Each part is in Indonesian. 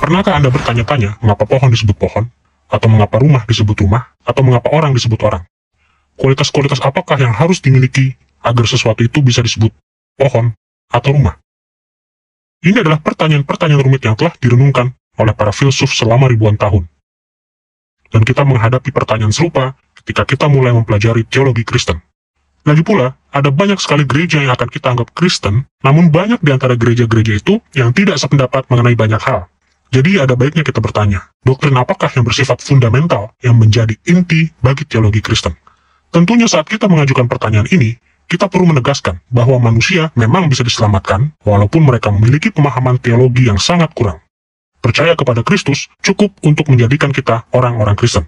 Pernahkah Anda bertanya-tanya mengapa pohon disebut pohon? Atau mengapa rumah disebut rumah? Atau mengapa orang disebut orang? Kualitas-kualitas apakah yang harus dimiliki agar sesuatu itu bisa disebut pohon atau rumah? Ini adalah pertanyaan-pertanyaan rumit yang telah direnungkan oleh para filsuf selama ribuan tahun. Dan kita menghadapi pertanyaan serupa ketika kita mulai mempelajari teologi Kristen. Lagi pula, ada banyak sekali gereja yang akan kita anggap Kristen, namun banyak di antara gereja-gereja itu yang tidak sependapat mengenai banyak hal. Jadi ada baiknya kita bertanya, doktrin apakah yang bersifat fundamental yang menjadi inti bagi teologi Kristen? Tentunya saat kita mengajukan pertanyaan ini, kita perlu menegaskan bahwa manusia memang bisa diselamatkan walaupun mereka memiliki pemahaman teologi yang sangat kurang. Percaya kepada Kristus cukup untuk menjadikan kita orang-orang Kristen.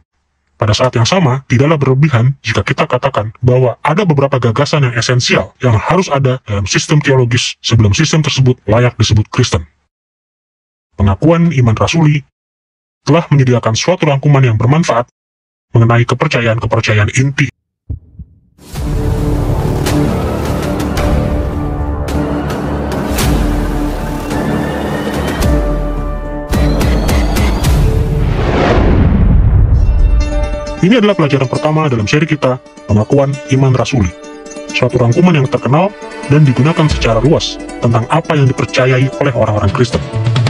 Pada saat yang sama, tidaklah berlebihan jika kita katakan bahwa ada beberapa gagasan yang esensial yang harus ada dalam sistem teologis sebelum sistem tersebut layak disebut Kristen. Pengakuan iman rasuli telah menyediakan suatu rangkuman yang bermanfaat mengenai kepercayaan-kepercayaan inti. Ini adalah pelajaran pertama dalam seri kita, Pengakuan Iman Rasuli. Suatu rangkuman yang terkenal dan digunakan secara luas tentang apa yang dipercayai oleh orang-orang Kristen.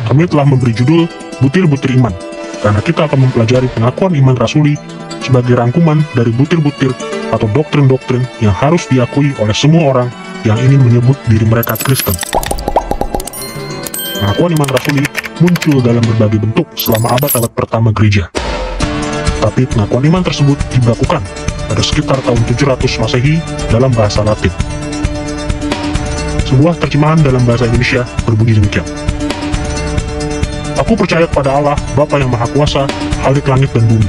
Kami telah memberi judul Butir-Butir Iman, karena kita akan mempelajari pengakuan iman rasuli sebagai rangkuman dari butir-butir atau doktrin-doktrin yang harus diakui oleh semua orang yang ingin menyebut diri mereka Kristen. Pengakuan iman rasuli muncul dalam berbagai bentuk selama abad-abad pertama gereja. Tapi pengakuan iman tersebut dibakukan pada sekitar tahun 700 Masehi dalam bahasa Latin. Sebuah terjemahan dalam bahasa Indonesia berbunyi demikian. Aku percaya kepada Allah, Bapa yang Maha Kuasa, Khalik langit dan bumi.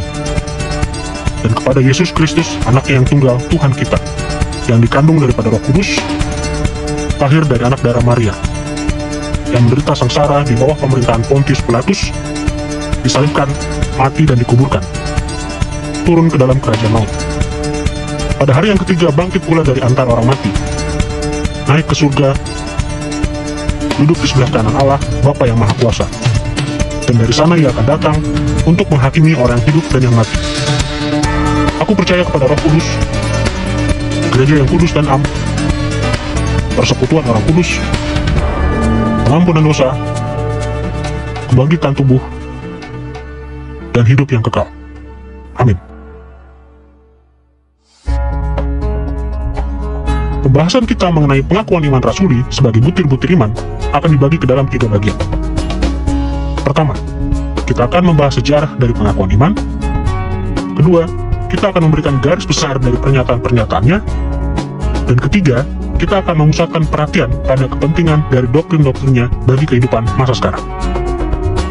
Dan kepada Yesus Kristus, Anaknya yang tunggal, Tuhan kita, yang dikandung daripada Roh Kudus, lahir dari anak darah Maria, yang menderita sengsara di bawah pemerintahan Pontius Pilatus, disalibkan, mati dan dikuburkan, turun ke dalam kerajaan maut. Pada hari yang ketiga bangkit pula dari antara orang mati, naik ke surga, duduk di sebelah kanan Allah, Bapa yang Maha Kuasa. Dan dari sana ia akan datang untuk menghakimi orang yang hidup dan yang mati. Aku percaya kepada Roh Kudus, gereja yang kudus dan am, persekutuan orang kudus, pengampunan dosa, kebangkitan tubuh, dan hidup yang kekal. Amin. Pembahasan kita mengenai pengakuan iman rasuli sebagai butir-butir iman akan dibagi ke dalam 3 bagian. Pertama, kita akan membahas sejarah dari pengakuan iman. Kedua, kita akan memberikan garis besar dari pernyataan-pernyataannya. Dan ketiga, kita akan memusatkan perhatian pada kepentingan dari doktrin-doktrinnya bagi kehidupan masa sekarang.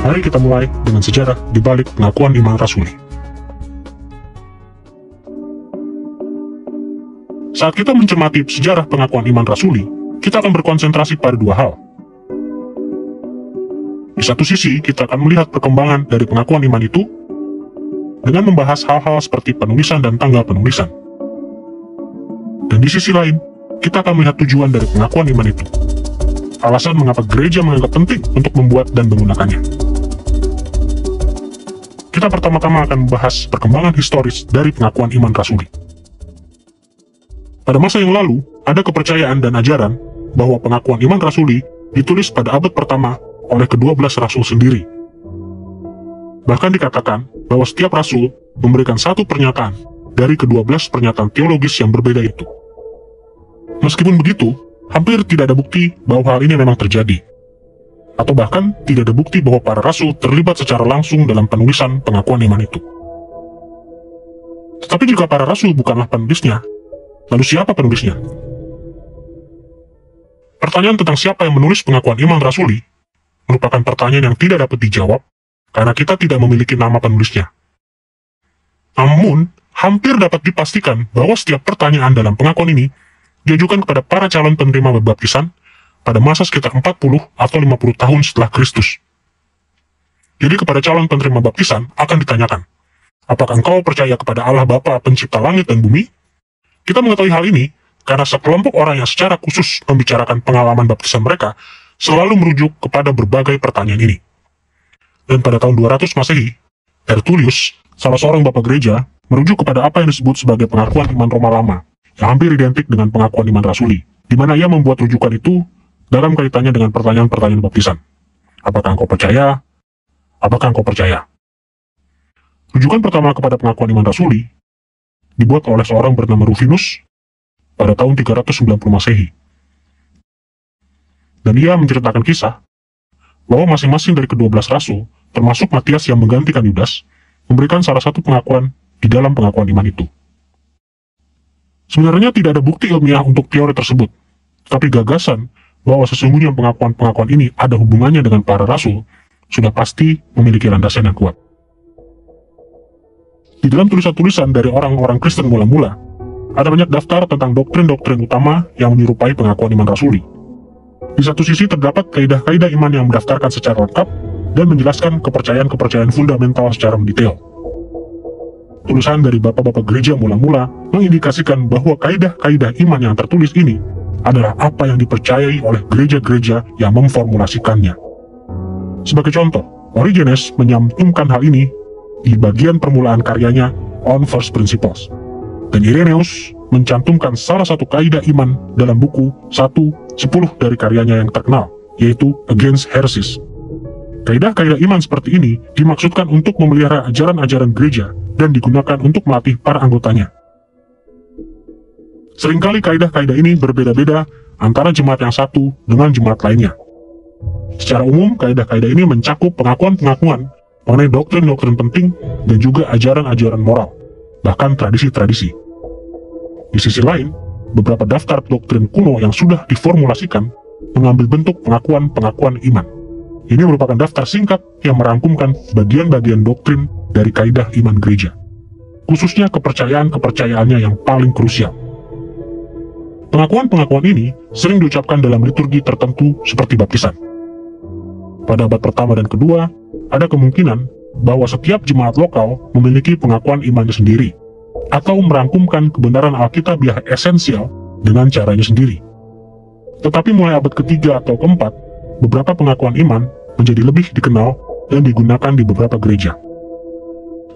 Mari kita mulai dengan sejarah di balik pengakuan iman rasuli. Saat kita mencermati sejarah pengakuan iman rasuli, kita akan berkonsentrasi pada 2 hal. Di satu sisi, kita akan melihat perkembangan dari pengakuan iman itu dengan membahas hal-hal seperti penulisan dan tanggal penulisan. Dan di sisi lain, kita akan melihat tujuan dari pengakuan iman itu. Alasan mengapa gereja menganggap penting untuk membuat dan menggunakannya. Kita pertama-tama akan membahas perkembangan historis dari pengakuan iman rasuli. Pada masa yang lalu, ada kepercayaan dan ajaran bahwa pengakuan iman rasuli ditulis pada abad pertama oleh ke-12 rasul sendiri. Bahkan dikatakan bahwa setiap rasul memberikan satu pernyataan dari ke-12 pernyataan teologis yang berbeda itu. Meskipun begitu, hampir tidak ada bukti bahwa hal ini memang terjadi. Atau bahkan tidak ada bukti bahwa para rasul terlibat secara langsung dalam penulisan pengakuan iman itu. Tetapi jika para rasul bukanlah penulisnya, lalu siapa penulisnya? Pertanyaan tentang siapa yang menulis pengakuan iman rasuli merupakan pertanyaan yang tidak dapat dijawab karena kita tidak memiliki nama penulisnya. Namun, hampir dapat dipastikan bahwa setiap pertanyaan dalam pengakuan ini diajukan kepada para calon penerima baptisan pada masa sekitar 40 atau 50 tahun setelah Kristus. Jadi kepada calon penerima baptisan akan ditanyakan, apakah engkau percaya kepada Allah Bapa pencipta langit dan bumi? Kita mengetahui hal ini karena sekelompok orang yang secara khusus membicarakan pengalaman baptisan mereka selalu merujuk kepada berbagai pertanyaan ini. Dan pada tahun 200 Masehi, Tertullius, salah seorang bapak gereja, merujuk kepada apa yang disebut sebagai pengakuan iman Roma lama, yang hampir identik dengan pengakuan iman rasuli, di mana ia membuat rujukan itu dalam kaitannya dengan pertanyaan-pertanyaan baptisan. Apakah engkau percaya? Apakah engkau percaya? Rujukan pertama kepada pengakuan iman rasuli dibuat oleh seorang bernama Rufinus pada tahun 390 Masehi. Dan ia menceritakan kisah bahwa masing-masing dari ke-12 rasul, termasuk Matias yang menggantikan Yudas, memberikan salah satu pengakuan di dalam pengakuan iman itu. Sebenarnya tidak ada bukti ilmiah untuk teori tersebut, tapi gagasan bahwa sesungguhnya pengakuan-pengakuan ini ada hubungannya dengan para rasul sudah pasti memiliki landasan yang kuat. Di dalam tulisan-tulisan dari orang-orang Kristen mula-mula, ada banyak daftar tentang doktrin-doktrin utama yang menyerupai pengakuan iman rasuli. Di satu sisi terdapat kaidah-kaidah iman yang mendaftarkan secara lengkap dan menjelaskan kepercayaan-kepercayaan fundamental secara mendetail. Tulisan dari bapak-bapak gereja mula-mula mengindikasikan bahwa kaidah-kaidah iman yang tertulis ini adalah apa yang dipercayai oleh gereja-gereja yang memformulasikannya. Sebagai contoh, Origenes menyantumkan hal ini di bagian permulaan karyanya On First Principles. Dan Irenaeus mencantumkan salah satu kaidah iman dalam buku 1:10 dari karyanya yang terkenal, yaitu Against Heresies. Kaidah-kaidah iman seperti ini dimaksudkan untuk memelihara ajaran-ajaran gereja dan digunakan untuk melatih para anggotanya. Seringkali kaidah-kaidah ini berbeda-beda antara jemaat yang satu dengan jemaat lainnya. Secara umum, kaidah-kaidah ini mencakup pengakuan-pengakuan mengenai doktrin-doktrin penting dan juga ajaran-ajaran moral, bahkan tradisi-tradisi. Di sisi lain, beberapa daftar doktrin kuno yang sudah diformulasikan mengambil bentuk pengakuan-pengakuan iman. Ini merupakan daftar singkat yang merangkumkan bagian-bagian doktrin dari kaidah iman gereja, khususnya kepercayaan-kepercayaannya yang paling krusial. Pengakuan-pengakuan ini sering diucapkan dalam liturgi tertentu seperti baptisan. Pada abad pertama dan kedua, ada kemungkinan bahwa setiap jemaat lokal memiliki pengakuan imannya sendiri, atau merangkumkan kebenaran Alkitab yang esensial dengan caranya sendiri. Tetapi mulai abad ketiga atau keempat, beberapa pengakuan iman menjadi lebih dikenal dan digunakan di beberapa gereja.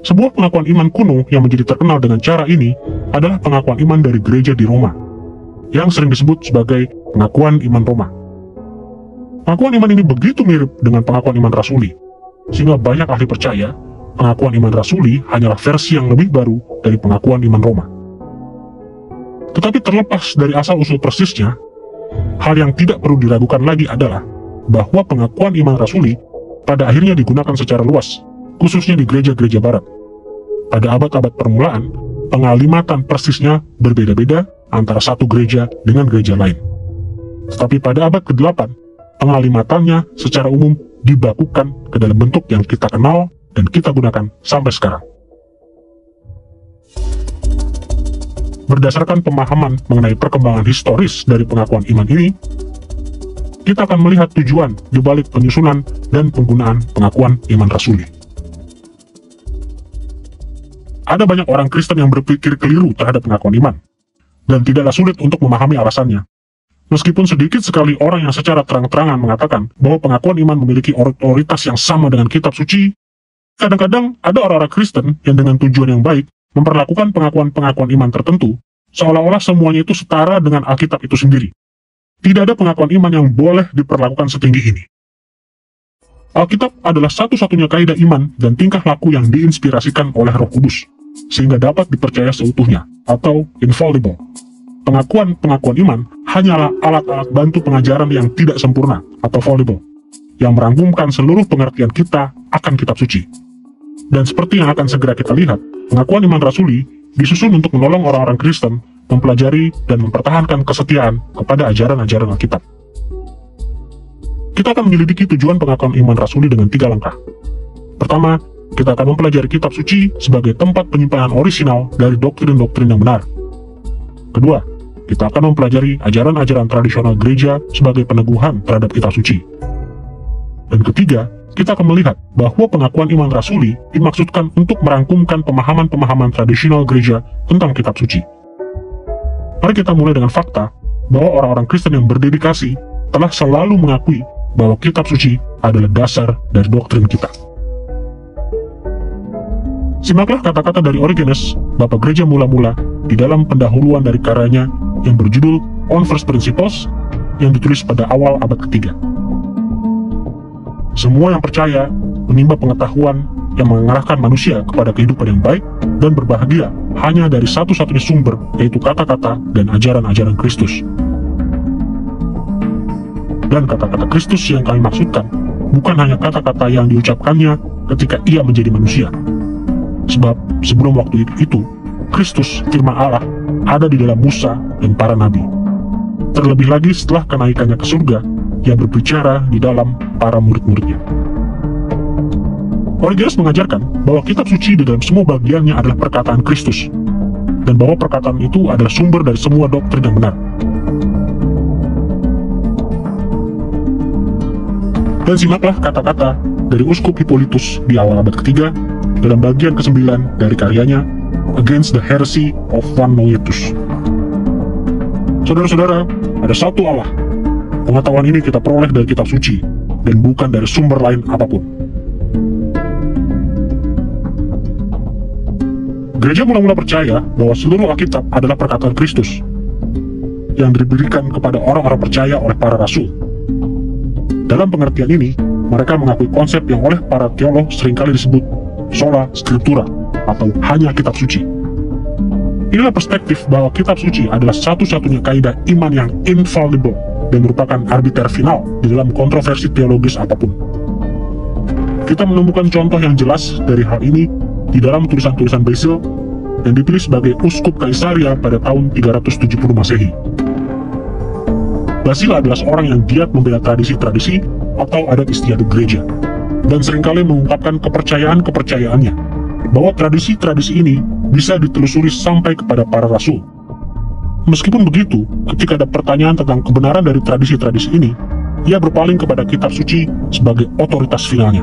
Sebuah pengakuan iman kuno yang menjadi terkenal dengan cara ini adalah pengakuan iman dari gereja di Roma, yang sering disebut sebagai pengakuan iman Roma. Pengakuan iman ini begitu mirip dengan pengakuan iman rasuli, sehingga banyak ahli percaya pengakuan iman rasuli hanyalah versi yang lebih baru dari pengakuan iman Roma. Tetapi terlepas dari asal-usul persisnya, hal yang tidak perlu diragukan lagi adalah bahwa pengakuan iman rasuli pada akhirnya digunakan secara luas, khususnya di gereja-gereja barat. Pada abad-abad permulaan, pengalimatan persisnya berbeda-beda antara satu gereja dengan gereja lain. Tetapi pada abad ke-8, pengalimatannya secara umum dibakukan ke dalam bentuk yang kita kenal dan kita gunakan sampai sekarang. Berdasarkan pemahaman mengenai perkembangan historis dari pengakuan iman ini, kita akan melihat tujuan di balik penyusunan dan penggunaan pengakuan iman rasuli. Ada banyak orang Kristen yang berpikir keliru terhadap pengakuan iman, dan tidaklah sulit untuk memahami alasannya. Meskipun sedikit sekali orang yang secara terang-terangan mengatakan bahwa pengakuan iman memiliki otoritas yang sama dengan kitab suci, kadang-kadang ada orang-orang Kristen yang dengan tujuan yang baik memperlakukan pengakuan-pengakuan iman tertentu seolah-olah semuanya itu setara dengan Alkitab itu sendiri. Tidak ada pengakuan iman yang boleh diperlakukan setinggi ini. Alkitab adalah satu-satunya kaidah iman dan tingkah laku yang diinspirasikan oleh Roh Kudus, sehingga dapat dipercaya seutuhnya, atau infallible. Pengakuan-pengakuan iman hanyalah alat-alat bantu pengajaran yang tidak sempurna, atau fallible, yang merangkumkan seluruh pengertian kita akan kitab suci. Dan seperti yang akan segera kita lihat, pengakuan iman rasuli disusun untuk menolong orang-orang Kristen mempelajari dan mempertahankan kesetiaan kepada ajaran-ajaran Alkitab. Kita akan menyelidiki tujuan pengakuan iman rasuli dengan 3 langkah. Pertama, kita akan mempelajari kitab suci sebagai tempat penyimpanan orisinal dari doktrin-doktrin yang benar. Kedua, kita akan mempelajari ajaran-ajaran tradisional gereja sebagai peneguhan terhadap kitab suci. Dan ketiga, kita akan melihat bahwa pengakuan iman rasuli dimaksudkan untuk merangkumkan pemahaman-pemahaman tradisional gereja tentang kitab suci. Mari kita mulai dengan fakta bahwa orang-orang Kristen yang berdedikasi telah selalu mengakui bahwa kitab suci adalah dasar dari doktrin kita. Simaklah kata-kata dari Origenes, Bapak Gereja mula-mula, di dalam pendahuluan dari karyanya yang berjudul On First Principles, yang ditulis pada awal abad ketiga. Semua yang percaya menimba pengetahuan yang mengarahkan manusia kepada kehidupan yang baik dan berbahagia hanya dari satu-satunya sumber, yaitu kata-kata dan ajaran-ajaran Kristus. Dan kata-kata Kristus yang kami maksudkan bukan hanya kata-kata yang diucapkannya ketika ia menjadi manusia. Sebab sebelum waktu itu, Kristus, firman Allah, ada di dalam Musa dan para nabi. Terlebih lagi setelah kenaikannya ke surga, ia berbicara di dalam para murid-muridnya. Origenes mengajarkan bahwa kitab suci di dalam semua bagiannya adalah perkataan Kristus, dan bahwa perkataan itu adalah sumber dari semua doktrin yang benar. Dan simaklah kata-kata dari Uskup Hippolytus di awal abad ketiga dalam bagian ke-9 dari karyanya Against the Heresy of One Noetus. Saudara-saudara, ada satu Allah. Pengetahuan ini kita peroleh dari kitab suci dan bukan dari sumber lain apapun. Gereja mula-mula percaya bahwa seluruh Alkitab adalah perkataan Kristus yang diberikan kepada orang-orang percaya oleh para rasul. Dalam pengertian ini, mereka mengakui konsep yang oleh para teolog seringkali disebut sola scriptura, atau hanya kitab suci. Inilah perspektif bahwa kitab suci adalah satu-satunya kaidah iman yang infallible dan merupakan arbiter final di dalam kontroversi teologis apapun. Kita menemukan contoh yang jelas dari hal ini di dalam tulisan-tulisan Basil yang ditulis sebagai Uskup Kaisaria pada tahun 370 Masehi. Basil adalah seorang yang giat membela tradisi-tradisi atau adat istiadat gereja, dan seringkali mengungkapkan kepercayaannya bahwa tradisi-tradisi ini bisa ditelusuri sampai kepada para rasul. Meskipun begitu, ketika ada pertanyaan tentang kebenaran dari tradisi-tradisi ini, ia berpaling kepada kitab suci sebagai otoritas finalnya.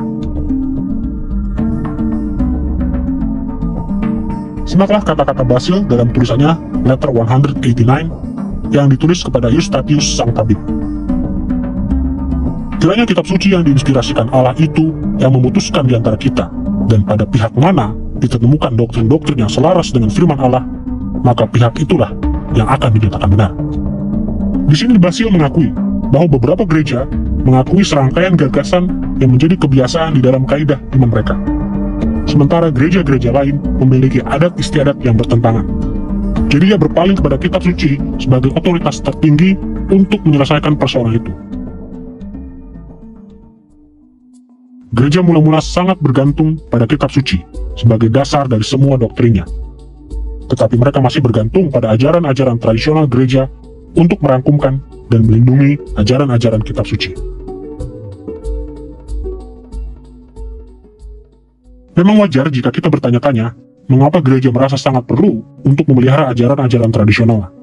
Simaklah kata-kata Basil dalam tulisannya Letter 189 yang ditulis kepada Eustathius sang tabib. Kiranya kitab suci yang diinspirasikan Allah itu yang memutuskan di antara kita, dan pada pihak mana ditemukan doktrin-doktrin yang selaras dengan firman Allah, maka pihak itulah yang akan dinyatakan benar. Di sini Basil mengakui bahwa beberapa gereja mengakui serangkaian gagasan yang menjadi kebiasaan di dalam kaidah iman mereka, sementara gereja-gereja lain memiliki adat istiadat yang bertentangan. Jadi ia berpaling kepada kitab suci sebagai otoritas tertinggi untuk menyelesaikan persoalan itu. Gereja mula-mula sangat bergantung pada kitab suci sebagai dasar dari semua doktrinnya. Tetapi mereka masih bergantung pada ajaran-ajaran tradisional gereja untuk merangkumkan dan melindungi ajaran-ajaran kitab suci. Memang wajar jika kita bertanya-tanya, mengapa gereja merasa sangat perlu untuk memelihara ajaran-ajaran tradisional.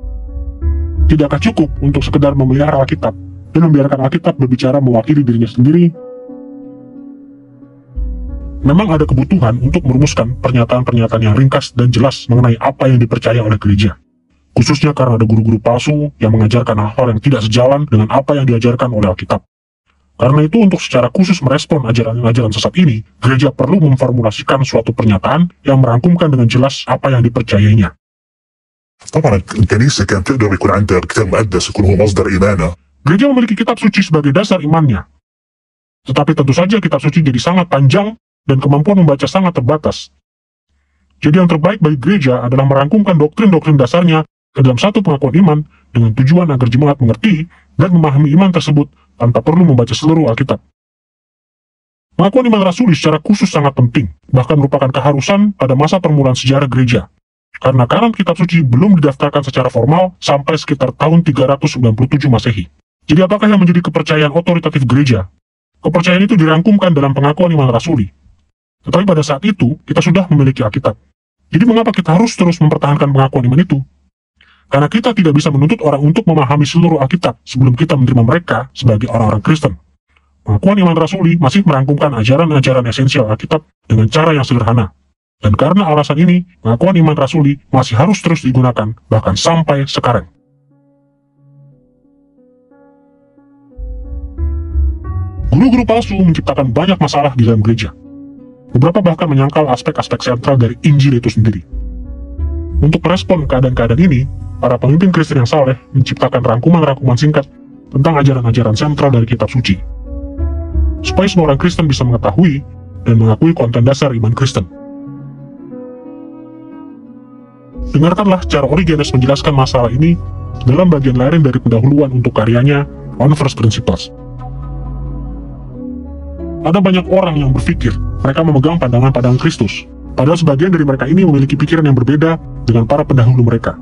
Tidakkah cukup untuk sekedar memelihara Alkitab dan membiarkan Alkitab berbicara mewakili dirinya sendiri? Memang ada kebutuhan untuk merumuskan pernyataan-pernyataan yang ringkas dan jelas mengenai apa yang dipercaya oleh gereja. Khususnya karena ada guru-guru palsu yang mengajarkan hal-hal yang tidak sejalan dengan apa yang diajarkan oleh Alkitab. Karena itu, untuk secara khusus merespon ajaran-ajaran sesat ini, gereja perlu memformulasikan suatu pernyataan yang merangkumkan dengan jelas apa yang dipercayainya. طبعا الكنيسة كان تقدر يكون عندها الكتاب المقدس يكون هو مصدر إيمانها. Gereja memiliki kitab suci sebagai dasar imannya. Tetapi tentu saja kitab suci jadi sangat panjang dan kemampuan membaca sangat terbatas. Jadi yang terbaik bagi gereja adalah merangkumkan doktrin-doktrin dasarnya ke dalam satu pengakuan iman dengan tujuan agar jemaat mengerti dan memahami iman tersebut tanpa perlu membaca seluruh Alkitab. Pengakuan iman rasuli secara khusus sangat penting, bahkan merupakan keharusan pada masa permulaan sejarah gereja, karena kanon kitab suci belum didaftarkan secara formal sampai sekitar tahun 397 Masehi. Jadi apakah yang menjadi kepercayaan otoritatif gereja? Kepercayaan itu dirangkumkan dalam pengakuan iman rasuli. Tetapi pada saat itu, kita sudah memiliki Alkitab. Jadi mengapa kita harus terus mempertahankan pengakuan iman itu? Karena kita tidak bisa menuntut orang untuk memahami seluruh Alkitab sebelum kita menerima mereka sebagai orang-orang Kristen. Pengakuan iman rasuli masih merangkumkan ajaran-ajaran esensial Alkitab dengan cara yang sederhana. Dan karena alasan ini, pengakuan iman rasuli masih harus terus digunakan, bahkan sampai sekarang. Guru-guru palsu menciptakan banyak masalah di dalam gereja. Beberapa bahkan menyangkal aspek-aspek sentral dari Injil itu sendiri. Untuk merespon keadaan-keadaan ini, para pemimpin Kristen yang saleh menciptakan rangkuman-rangkuman singkat tentang ajaran-ajaran sentral dari kitab suci, supaya semua orang Kristen bisa mengetahui dan mengakui konten dasar iman Kristen. Dengarkanlah cara Origenes menjelaskan masalah ini dalam bagian lereng dari pendahuluan untuk karyanya On First Principles. Ada banyak orang yang berpikir mereka memegang pandangan-pandangan Kristus, padahal sebagian dari mereka ini memiliki pikiran yang berbeda dengan para pendahulu mereka.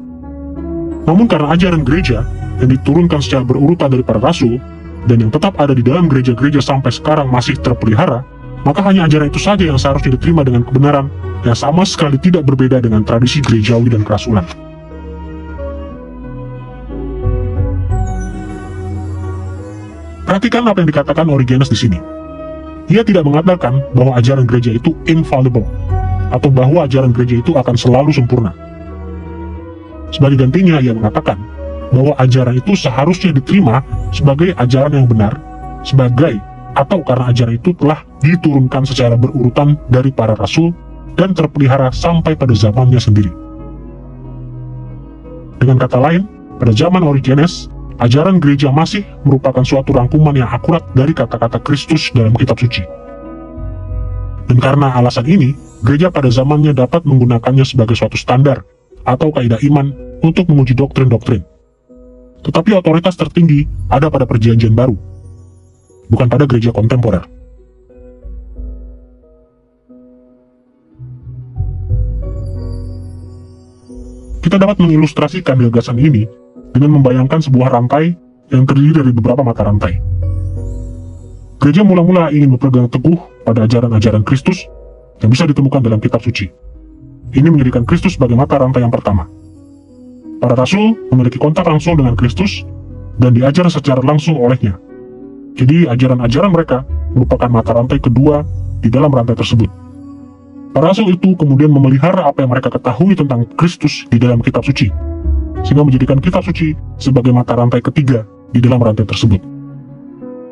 Namun karena ajaran gereja yang diturunkan secara berurutan dari para rasul, dan yang tetap ada di dalam gereja-gereja sampai sekarang masih terpelihara, maka hanya ajaran itu saja yang seharusnya diterima dengan kebenaran yang sama sekali tidak berbeda dengan tradisi gerejawi dan kerasulan. Perhatikan apa yang dikatakan Origenes di sini. Ia tidak mengatakan bahwa ajaran gereja itu infallible, atau bahwa ajaran gereja itu akan selalu sempurna. Sebagai gantinya, ia mengatakan bahwa ajaran itu seharusnya diterima sebagai ajaran yang benar, sebagai atau karena ajaran itu telah diturunkan secara berurutan dari para rasul dan terpelihara sampai pada zamannya sendiri. Dengan kata lain, pada zaman Origenes, ajaran gereja masih merupakan suatu rangkuman yang akurat dari kata-kata Kristus dalam kitab suci. Dan karena alasan ini, gereja pada zamannya dapat menggunakannya sebagai suatu standar atau kaidah iman untuk menguji doktrin-doktrin. Tetapi otoritas tertinggi ada pada Perjanjian Baru, bukan pada gereja kontemporer. Kita dapat mengilustrasikan gagasan ini dengan membayangkan sebuah rantai yang terdiri dari beberapa mata rantai. Gereja mula-mula ingin berpegang teguh pada ajaran-ajaran Kristus yang bisa ditemukan dalam kitab suci. Ini menjadikan Kristus sebagai mata rantai yang pertama. Para rasul memiliki kontak langsung dengan Kristus dan diajar secara langsung olehnya. Jadi ajaran-ajaran mereka merupakan mata rantai kedua di dalam rantai tersebut. Para rasul itu kemudian memelihara apa yang mereka ketahui tentang Kristus di dalam kitab suci, sehingga menjadikan kitab suci sebagai mata rantai ketiga di dalam rantai tersebut.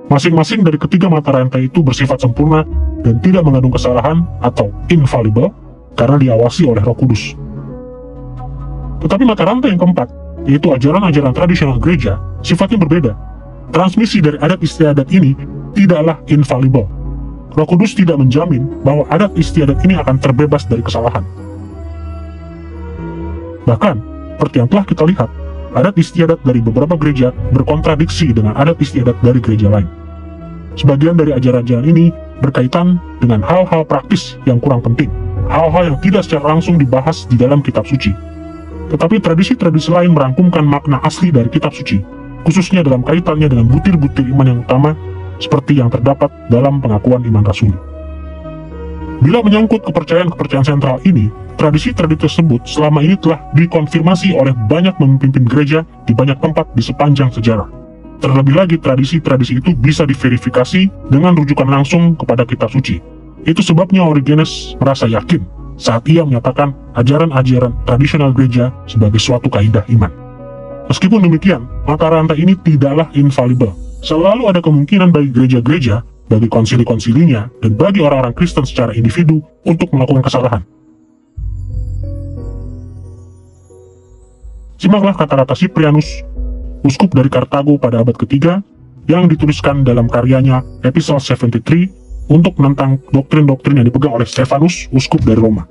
Masing-masing dari ketiga mata rantai itu bersifat sempurna dan tidak mengandung kesalahan atau infallible karena diawasi oleh Roh Kudus. Tetapi mata rantai yang keempat, yaitu ajaran-ajaran tradisional gereja, sifatnya berbeda. Transmisi dari adat istiadat ini tidaklah infallible. Roh Kudus tidak menjamin bahwa adat istiadat ini akan terbebas dari kesalahan. Bahkan, seperti yang telah kita lihat, adat istiadat dari beberapa gereja berkontradiksi dengan adat istiadat dari gereja lain. Sebagian dari ajaran-ajaran ini berkaitan dengan hal-hal praktis yang kurang penting, hal-hal yang tidak secara langsung dibahas di dalam kitab suci. Tetapi tradisi-tradisi lain merangkumkan makna asli dari kitab suci, khususnya dalam kaitannya dengan butir-butir iman yang utama, seperti yang terdapat dalam pengakuan iman rasuli. Bila menyangkut kepercayaan-kepercayaan sentral ini, tradisi-tradisi tersebut selama ini telah dikonfirmasi oleh banyak pemimpin gereja di banyak tempat di sepanjang sejarah. Terlebih lagi, tradisi-tradisi itu bisa diverifikasi dengan rujukan langsung kepada kitab suci. Itu sebabnya Origenes merasa yakin saat ia menyatakan ajaran-ajaran tradisional gereja sebagai suatu kaidah iman. Meskipun demikian, mata rantai ini tidaklah infallible. Selalu ada kemungkinan bagi gereja-gereja, bagi konsili-konsilinya, dan bagi orang-orang Kristen secara individu untuk melakukan kesalahan. Simaklah kata-kata Cyprianus, uskup dari Kartago pada abad ketiga, yang dituliskan dalam karyanya Epistle 73 untuk menentang doktrin-doktrin yang dipegang oleh Stefanus, uskup dari Roma.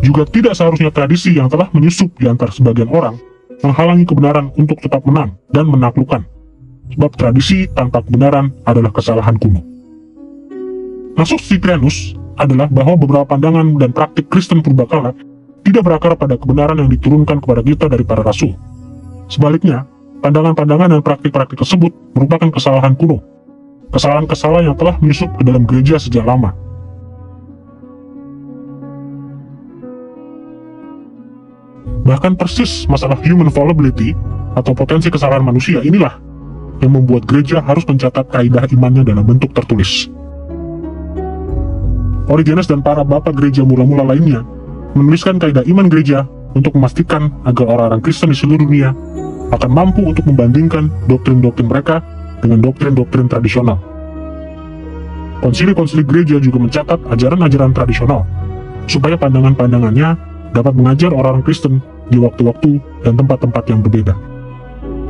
Juga tidak seharusnya tradisi yang telah menyusup di antara sebagian orang menghalangi kebenaran untuk tetap menang dan menaklukkan, sebab tradisi tanpa kebenaran adalah kesalahan kuno. Maksud Cyprianus adalah bahwa beberapa pandangan dan praktik Kristen purbakala tidak berakar pada kebenaran yang diturunkan kepada kita dari para rasul. Sebaliknya, pandangan-pandangan dan praktik-praktik tersebut merupakan kesalahan kuno, kesalahan-kesalahan yang telah menyusup ke dalam gereja sejak lama. Bahkan persis masalah human fallibility atau potensi kesalahan manusia inilah yang membuat gereja harus mencatat kaidah imannya dalam bentuk tertulis. Origenes dan para bapak gereja mula-mula lainnya menuliskan kaidah iman gereja untuk memastikan agar orang-orang Kristen di seluruh dunia akan mampu untuk membandingkan doktrin-doktrin mereka dengan doktrin-doktrin tradisional. Konsili-konsili gereja juga mencatat ajaran-ajaran tradisional, supaya pandangan-pandangannya dapat mengajar orang-orang Kristen di waktu-waktu dan tempat-tempat yang berbeda.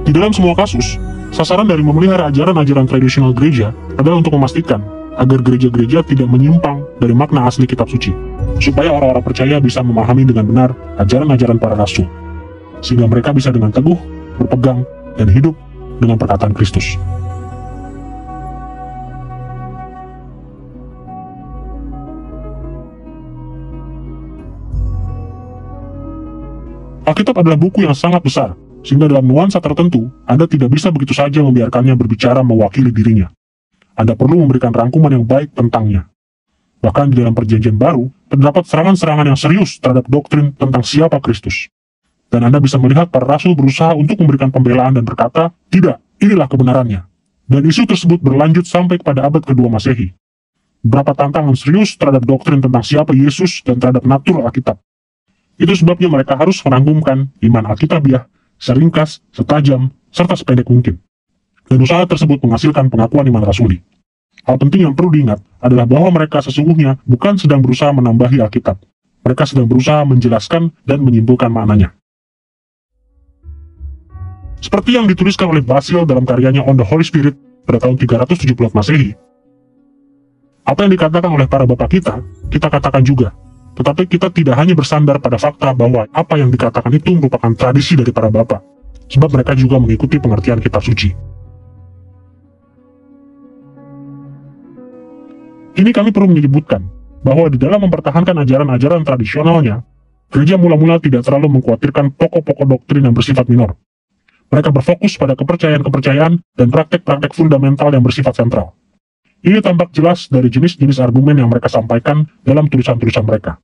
Di dalam semua kasus, sasaran dari memelihara ajaran-ajaran tradisional gereja adalah untuk memastikan agar gereja-gereja tidak menyimpang dari makna asli kitab suci, supaya orang-orang percaya bisa memahami dengan benar ajaran-ajaran para rasul, sehingga mereka bisa dengan teguh berpegang dan hidup dengan perkataan Kristus. Alkitab adalah buku yang sangat besar, sehingga dalam nuansa tertentu, Anda tidak bisa begitu saja membiarkannya berbicara mewakili dirinya. Anda perlu memberikan rangkuman yang baik tentangnya. Bahkan di dalam Perjanjian Baru, terdapat serangan-serangan yang serius terhadap doktrin tentang siapa Kristus. Dan Anda bisa melihat para rasul berusaha untuk memberikan pembelaan dan berkata, tidak, inilah kebenarannya. Dan isu tersebut berlanjut sampai kepada abad kedua Masehi. Berapa tantangan serius terhadap doktrin tentang siapa Yesus dan terhadap natur Alkitab. Itu sebabnya mereka harus merangkumkan iman Alkitabiah seringkas, setajam, serta sependek mungkin. Dan usaha tersebut menghasilkan pengakuan iman rasuli. Hal penting yang perlu diingat adalah bahwa mereka sesungguhnya bukan sedang berusaha menambahi Alkitab. Mereka sedang berusaha menjelaskan dan menyimpulkan maknanya. Seperti yang dituliskan oleh Basil dalam karyanya On the Holy Spirit pada tahun 370 Masehi, apa yang dikatakan oleh para bapak kita katakan juga. Tetapi kita tidak hanya bersandar pada fakta bahwa apa yang dikatakan itu merupakan tradisi dari para bapak, sebab mereka juga mengikuti pengertian kitab suci. Kini kami perlu menyebutkan bahwa di dalam mempertahankan ajaran-ajaran tradisionalnya, gereja mula-mula tidak terlalu mengkhawatirkan pokok-pokok doktrin yang bersifat minor. Mereka berfokus pada kepercayaan-kepercayaan dan praktek-praktek fundamental yang bersifat sentral. Ini tampak jelas dari jenis-jenis argumen yang mereka sampaikan dalam tulisan-tulisan mereka,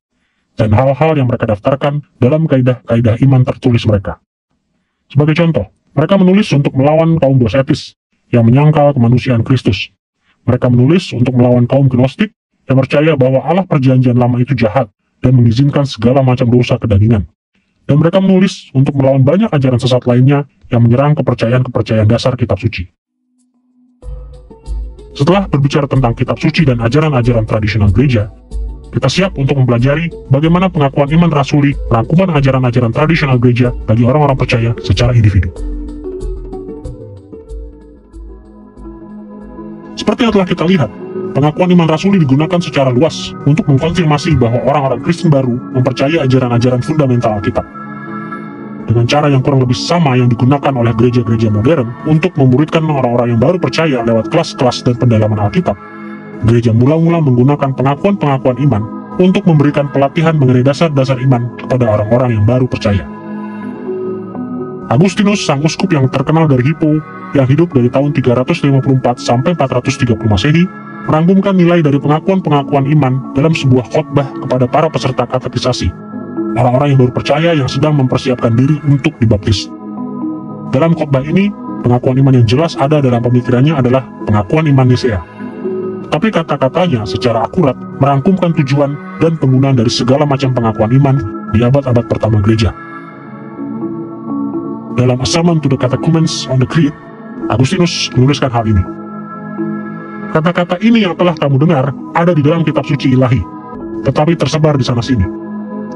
dan hal-hal yang mereka daftarkan dalam kaidah-kaidah iman tertulis mereka. Sebagai contoh, mereka menulis untuk melawan kaum dosetis yang menyangkal kemanusiaan Kristus. Mereka menulis untuk melawan kaum gnostik yang percaya bahwa Allah Perjanjian Lama itu jahat dan mengizinkan segala macam dosa kedagingan. Dan mereka menulis untuk melawan banyak ajaran sesat lainnya yang menyerang kepercayaan-kepercayaan dasar kitab suci. Setelah berbicara tentang kitab suci dan ajaran-ajaran tradisional gereja, kita siap untuk mempelajari bagaimana pengakuan iman rasuli rangkuman ajaran-ajaran tradisional gereja bagi orang-orang percaya secara individu. Seperti yang telah kita lihat, pengakuan iman rasuli digunakan secara luas untuk mengkonfirmasi bahwa orang-orang Kristen baru mempercayai ajaran-ajaran fundamental Alkitab. Dengan cara yang kurang lebih sama yang digunakan oleh gereja-gereja modern untuk memuridkan orang-orang yang baru percaya lewat kelas-kelas dan pendalaman Alkitab, gereja mula-mula menggunakan pengakuan-pengakuan iman untuk memberikan pelatihan mengenai dasar-dasar iman kepada orang-orang yang baru percaya. Agustinus, sang uskup yang terkenal dari Hippo, yang hidup dari tahun 354 sampai 430 Masehi, merangkumkan nilai dari pengakuan-pengakuan iman dalam sebuah khotbah kepada para peserta katekisasi, orang-orang yang baru percaya yang sedang mempersiapkan diri untuk dibaptis. Dalam khotbah ini, pengakuan iman yang jelas ada dalam pemikirannya adalah pengakuan iman Nisea. Tapi kata-katanya secara akurat merangkumkan tujuan dan penggunaan dari segala macam pengakuan iman di abad-abad pertama gereja. Dalam A Sermon to the Catechumens on the Creed, Agustinus menuliskan hal ini. Kata-kata ini yang telah kamu dengar ada di dalam kitab suci ilahi, tetapi tersebar di sana-sini.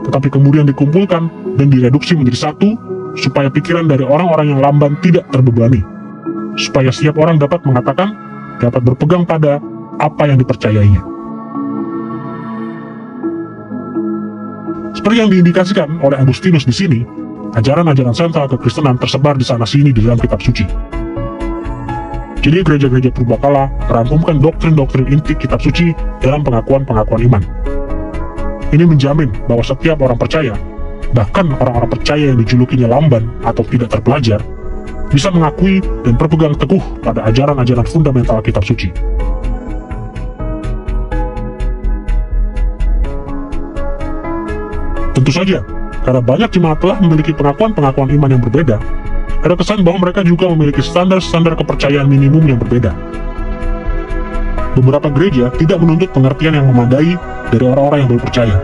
Tetapi kemudian dikumpulkan dan direduksi menjadi satu, supaya pikiran dari orang-orang yang lamban tidak terbebani, supaya setiap orang dapat mengatakan, dapat berpegang pada apa yang dipercayainya. Seperti yang diindikasikan oleh Agustinus di sini, ajaran-ajaran sentral kekristenan tersebar di sana-sini di dalam kitab suci. Jadi gereja-gereja purbakala merangkumkan doktrin-doktrin inti kitab suci dalam pengakuan-pengakuan iman. Ini menjamin bahwa setiap orang percaya, bahkan orang-orang percaya yang dijulukinya lamban atau tidak terpelajar, bisa mengakui dan berpegang teguh pada ajaran-ajaran fundamental kitab suci. Tentu saja, karena banyak jemaat telah memiliki pengakuan-pengakuan iman yang berbeda, ada kesan bahwa mereka juga memiliki standar-standar kepercayaan minimum yang berbeda. Beberapa gereja tidak menuntut pengertian yang memadai dari orang-orang yang baru percaya.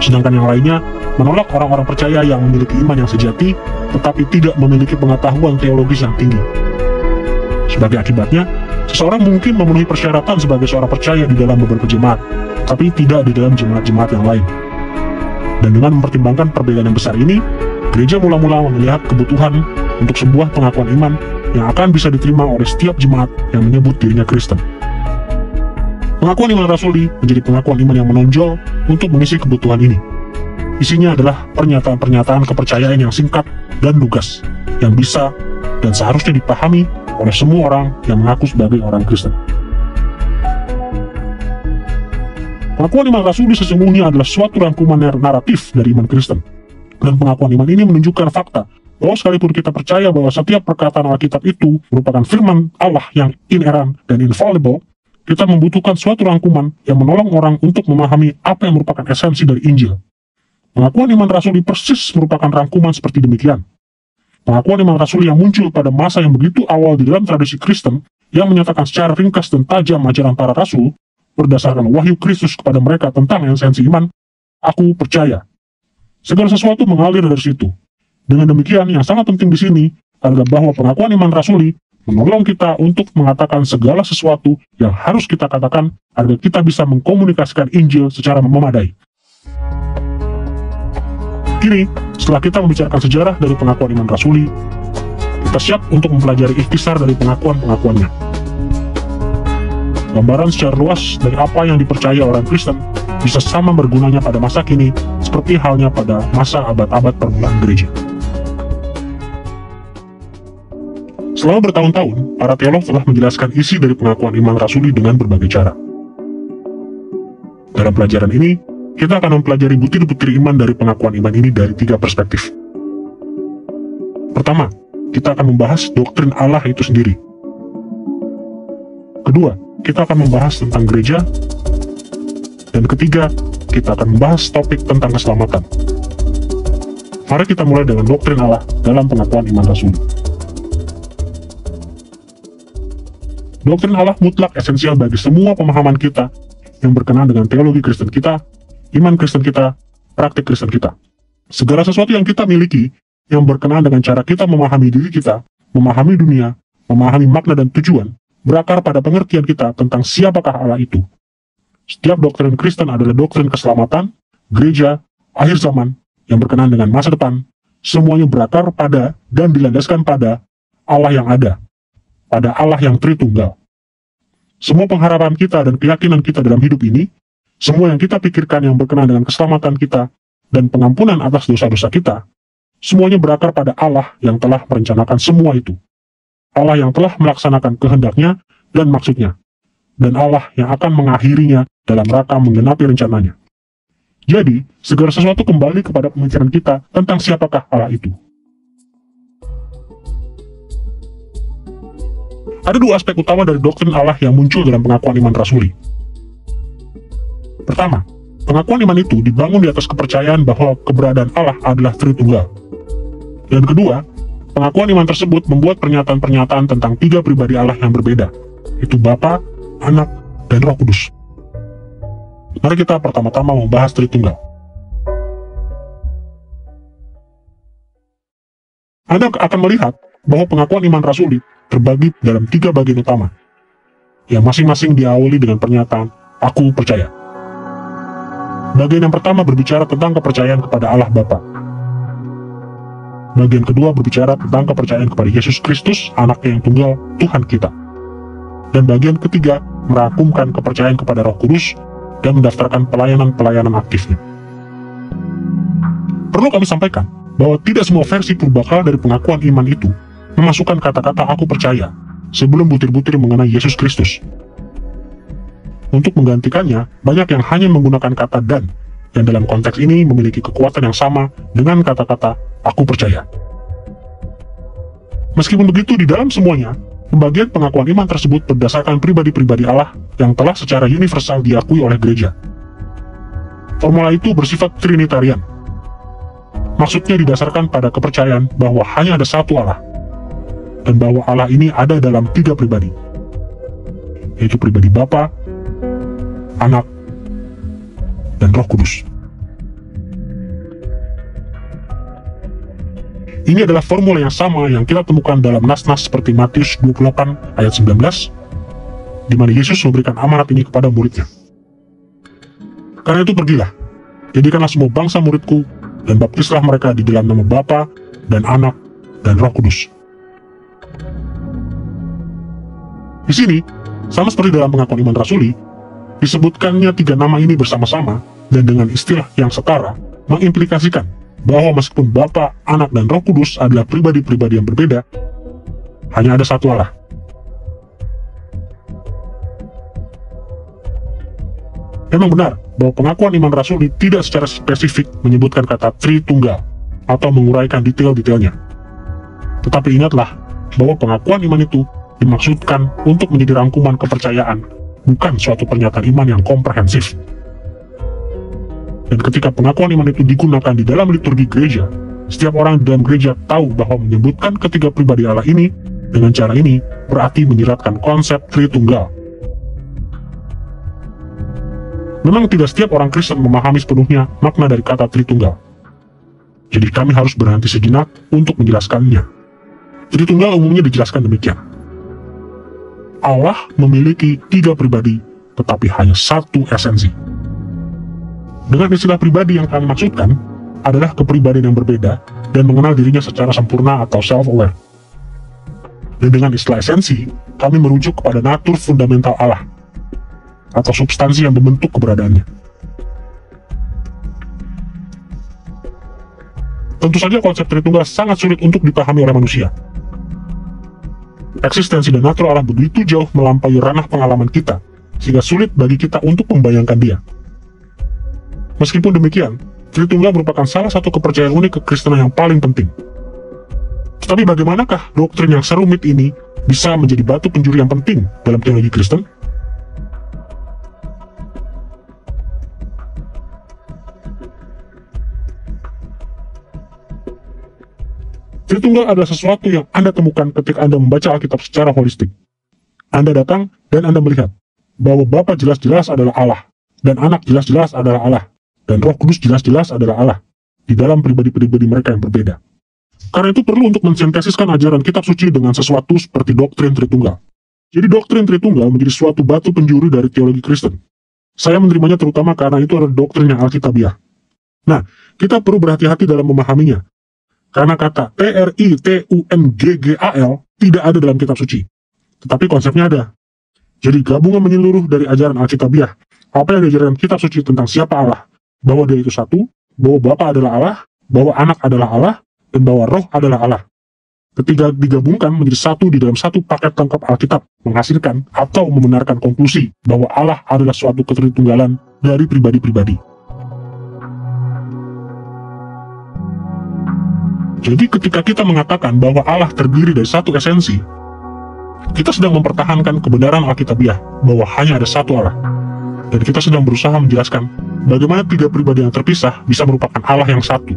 Sedangkan yang lainnya menolak orang-orang percaya yang memiliki iman yang sejati, tetapi tidak memiliki pengetahuan teologis yang tinggi. Sebagai akibatnya, seseorang mungkin memenuhi persyaratan sebagai seorang percaya di dalam beberapa jemaat, tapi tidak di dalam jemaat-jemaat yang lain. Dan dengan mempertimbangkan perbedaan yang besar ini, gereja mula-mula melihat kebutuhan untuk sebuah pengakuan iman yang akan bisa diterima oleh setiap jemaat yang menyebut dirinya Kristen. Pengakuan iman rasuli menjadi pengakuan iman yang menonjol untuk mengisi kebutuhan ini. Isinya adalah pernyataan-pernyataan kepercayaan yang singkat dan lugas, yang bisa dan seharusnya dipahami oleh semua orang yang mengaku sebagai orang Kristen. Pengakuan iman rasuli sesungguhnya adalah suatu rangkuman naratif dari iman Kristen. Dan pengakuan iman ini menunjukkan fakta bahwa sekalipun kita percaya bahwa setiap perkataan Alkitab itu merupakan firman Allah yang inerran dan infallible, kita membutuhkan suatu rangkuman yang menolong orang untuk memahami apa yang merupakan esensi dari Injil. Pengakuan iman rasuli persis merupakan rangkuman seperti demikian. Pengakuan iman rasuli yang muncul pada masa yang begitu awal di dalam tradisi Kristen, yang menyatakan secara ringkas dan tajam ajaran para rasul, berdasarkan wahyu Kristus kepada mereka tentang esensi iman, aku percaya. Segala sesuatu mengalir dari situ. Dengan demikian, yang sangat penting di sini adalah bahwa pengakuan iman rasuli menolong kita untuk mengatakan segala sesuatu yang harus kita katakan agar kita bisa mengkomunikasikan Injil secara memadai. Kini, setelah kita membicarakan sejarah dari pengakuan iman rasuli, kita siap untuk mempelajari ikhtisar dari pengakuan-pengakuannya. Gambaran secara luas dari apa yang dipercaya orang Kristen bisa sama bergunanya pada masa kini seperti halnya pada masa abad-abad permulaan gereja. Selama bertahun-tahun, para teolog telah menjelaskan isi dari pengakuan iman rasuli dengan berbagai cara. Dalam pelajaran ini, kita akan mempelajari butir-butir iman dari pengakuan iman ini dari 3 perspektif. Pertama, kita akan membahas doktrin Allah itu sendiri. Kedua, kita akan membahas tentang gereja. Dan ketiga, kita akan membahas topik tentang keselamatan. Mari kita mulai dengan doktrin Allah dalam pengakuan iman rasuli. Doktrin Allah mutlak esensial bagi semua pemahaman kita yang berkenaan dengan teologi Kristen kita, iman Kristen kita, praktik Kristen kita. Segala sesuatu yang kita miliki yang berkenaan dengan cara kita memahami diri kita, memahami dunia, memahami makna dan tujuan, berakar pada pengertian kita tentang siapakah Allah itu. Setiap doktrin Kristen adalah doktrin keselamatan, gereja, akhir zaman, yang berkenaan dengan masa depan, semuanya berakar pada dan dilandaskan pada Allah yang ada, pada Allah yang Tritunggal. Semua pengharapan kita dan keyakinan kita dalam hidup ini, semua yang kita pikirkan yang berkenaan dengan keselamatan kita dan pengampunan atas dosa-dosa kita, semuanya berakar pada Allah yang telah merencanakan semua itu. Allah yang telah melaksanakan kehendaknya dan maksudnya, dan Allah yang akan mengakhirinya dalam rangka menggenapi rencananya. Jadi, segala sesuatu kembali kepada pemikiran kita tentang siapakah Allah itu. Ada 2 aspek utama dari doktrin Allah yang muncul dalam pengakuan iman rasuli. Pertama, pengakuan iman itu dibangun di atas kepercayaan bahwa keberadaan Allah adalah Tritunggal. Dan kedua, pengakuan iman tersebut membuat pernyataan-pernyataan tentang 3 pribadi Allah yang berbeda, yaitu Bapa, Anak, dan Roh Kudus. Mari kita pertama-tama membahas Tritunggal. Anda akan melihat bahwa pengakuan iman rasuli terbagi dalam 3 bagian utama, yang masing-masing diawali dengan pernyataan, aku percaya. Bagian yang pertama berbicara tentang kepercayaan kepada Allah Bapa. Bagian kedua berbicara tentang kepercayaan kepada Yesus Kristus, Anaknya yang tunggal, Tuhan kita. Dan bagian ketiga merangkumkan kepercayaan kepada Roh Kudus dan mendaftarkan pelayanan-pelayanan aktifnya. Perlu kami sampaikan bahwa tidak semua versi purbakala dari pengakuan iman itu memasukkan kata-kata aku percaya sebelum butir-butir mengenai Yesus Kristus. Untuk menggantikannya, banyak yang hanya menggunakan kata dan, yang dalam konteks ini memiliki kekuatan yang sama dengan kata-kata aku percaya. Meskipun begitu, di dalam semuanya, pembagian pengakuan iman tersebut berdasarkan pribadi-pribadi Allah yang telah secara universal diakui oleh gereja. Formula itu bersifat trinitarian. Maksudnya didasarkan pada kepercayaan bahwa hanya ada satu Allah, dan bahwa Allah ini ada dalam 3 pribadi, yaitu pribadi Bapa, Anak, dan Roh Kudus. Ini adalah formula yang sama yang kita temukan dalam nas-nas seperti Matius 28 ayat 19, di mana Yesus memberikan amanat ini kepada muridnya. Karena itu pergilah, jadikanlah semua bangsa muridku, dan baptislah mereka di dalam nama Bapa dan Anak dan Roh Kudus. Di sini, sama seperti dalam pengakuan iman rasuli, disebutkannya 3 nama ini bersama-sama dan dengan istilah yang setara, mengimplikasikan bahwa meskipun Bapa, Anak, dan Roh Kudus adalah pribadi-pribadi yang berbeda, hanya ada satu Allah. Memang benar bahwa pengakuan iman rasuli tidak secara spesifik menyebutkan kata Tritunggal atau menguraikan detail-detailnya. Tetapi ingatlah bahwa pengakuan iman itu dimaksudkan untuk menjadi rangkuman kepercayaan, bukan suatu pernyataan iman yang komprehensif. Dan ketika pengakuan iman itu digunakan di dalam liturgi gereja, setiap orang di dalam gereja tahu bahwa menyebutkan ketiga pribadi Allah ini dengan cara ini berarti menyiratkan konsep Tritunggal. Memang tidak setiap orang Kristen memahami sepenuhnya makna dari kata Tritunggal. Jadi kami harus berhenti sejenak untuk menjelaskannya. Tritunggal umumnya dijelaskan demikian. Allah memiliki 3 pribadi, tetapi hanya satu esensi. Dengan istilah pribadi yang kami maksudkan adalah kepribadian yang berbeda dan mengenal dirinya secara sempurna atau self-aware. Dan dengan istilah esensi, kami merujuk kepada natur fundamental Allah, atau substansi yang membentuk keberadaannya. Tentu saja konsep Tritunggal sangat sulit untuk dipahami oleh manusia. Eksistensi dan natur Allah begitu jauh melampaui ranah pengalaman kita, sehingga sulit bagi kita untuk membayangkan dia. Meskipun demikian, Tritunggal merupakan salah satu kepercayaan unik kekristenan yang paling penting. Tetapi bagaimanakah doktrin yang serumit ini bisa menjadi batu penjuru yang penting dalam teologi Kristen? Tritunggal adalah sesuatu yang Anda temukan ketika Anda membaca Alkitab secara holistik. Anda datang dan Anda melihat bahwa Bapa jelas-jelas adalah Allah, dan Anak jelas-jelas adalah Allah, dan Roh Kudus jelas-jelas adalah Allah, di dalam pribadi-pribadi mereka yang berbeda. Karena itu perlu untuk mensintesiskan ajaran kitab suci dengan sesuatu seperti doktrin Tritunggal. Jadi doktrin Tritunggal menjadi suatu batu penjuru dari teologi Kristen. Saya menerimanya terutama karena itu adalah doktrin yang alkitabiah. Nah, kita perlu berhati-hati dalam memahaminya, karena kata Tritunggal tidak ada dalam kitab suci. Tetapi konsepnya ada. Jadi gabungan menyeluruh dari ajaran Alkitabiah, apa yang diajarkan kitab suci tentang siapa Allah, bahwa dia itu satu, bahwa Bapa adalah Allah, bahwa Anak adalah Allah, dan bahwa Roh adalah Allah. Ketiga digabungkan menjadi satu di dalam satu paket lengkap Alkitab, menghasilkan atau membenarkan konklusi bahwa Allah adalah suatu ketritunggalan dari pribadi-pribadi. Jadi ketika kita mengatakan bahwa Allah terdiri dari satu esensi, kita sedang mempertahankan kebenaran Alkitabiah bahwa hanya ada satu Allah. Dan kita sedang berusaha menjelaskan bagaimana 3 pribadi yang terpisah bisa merupakan Allah yang satu.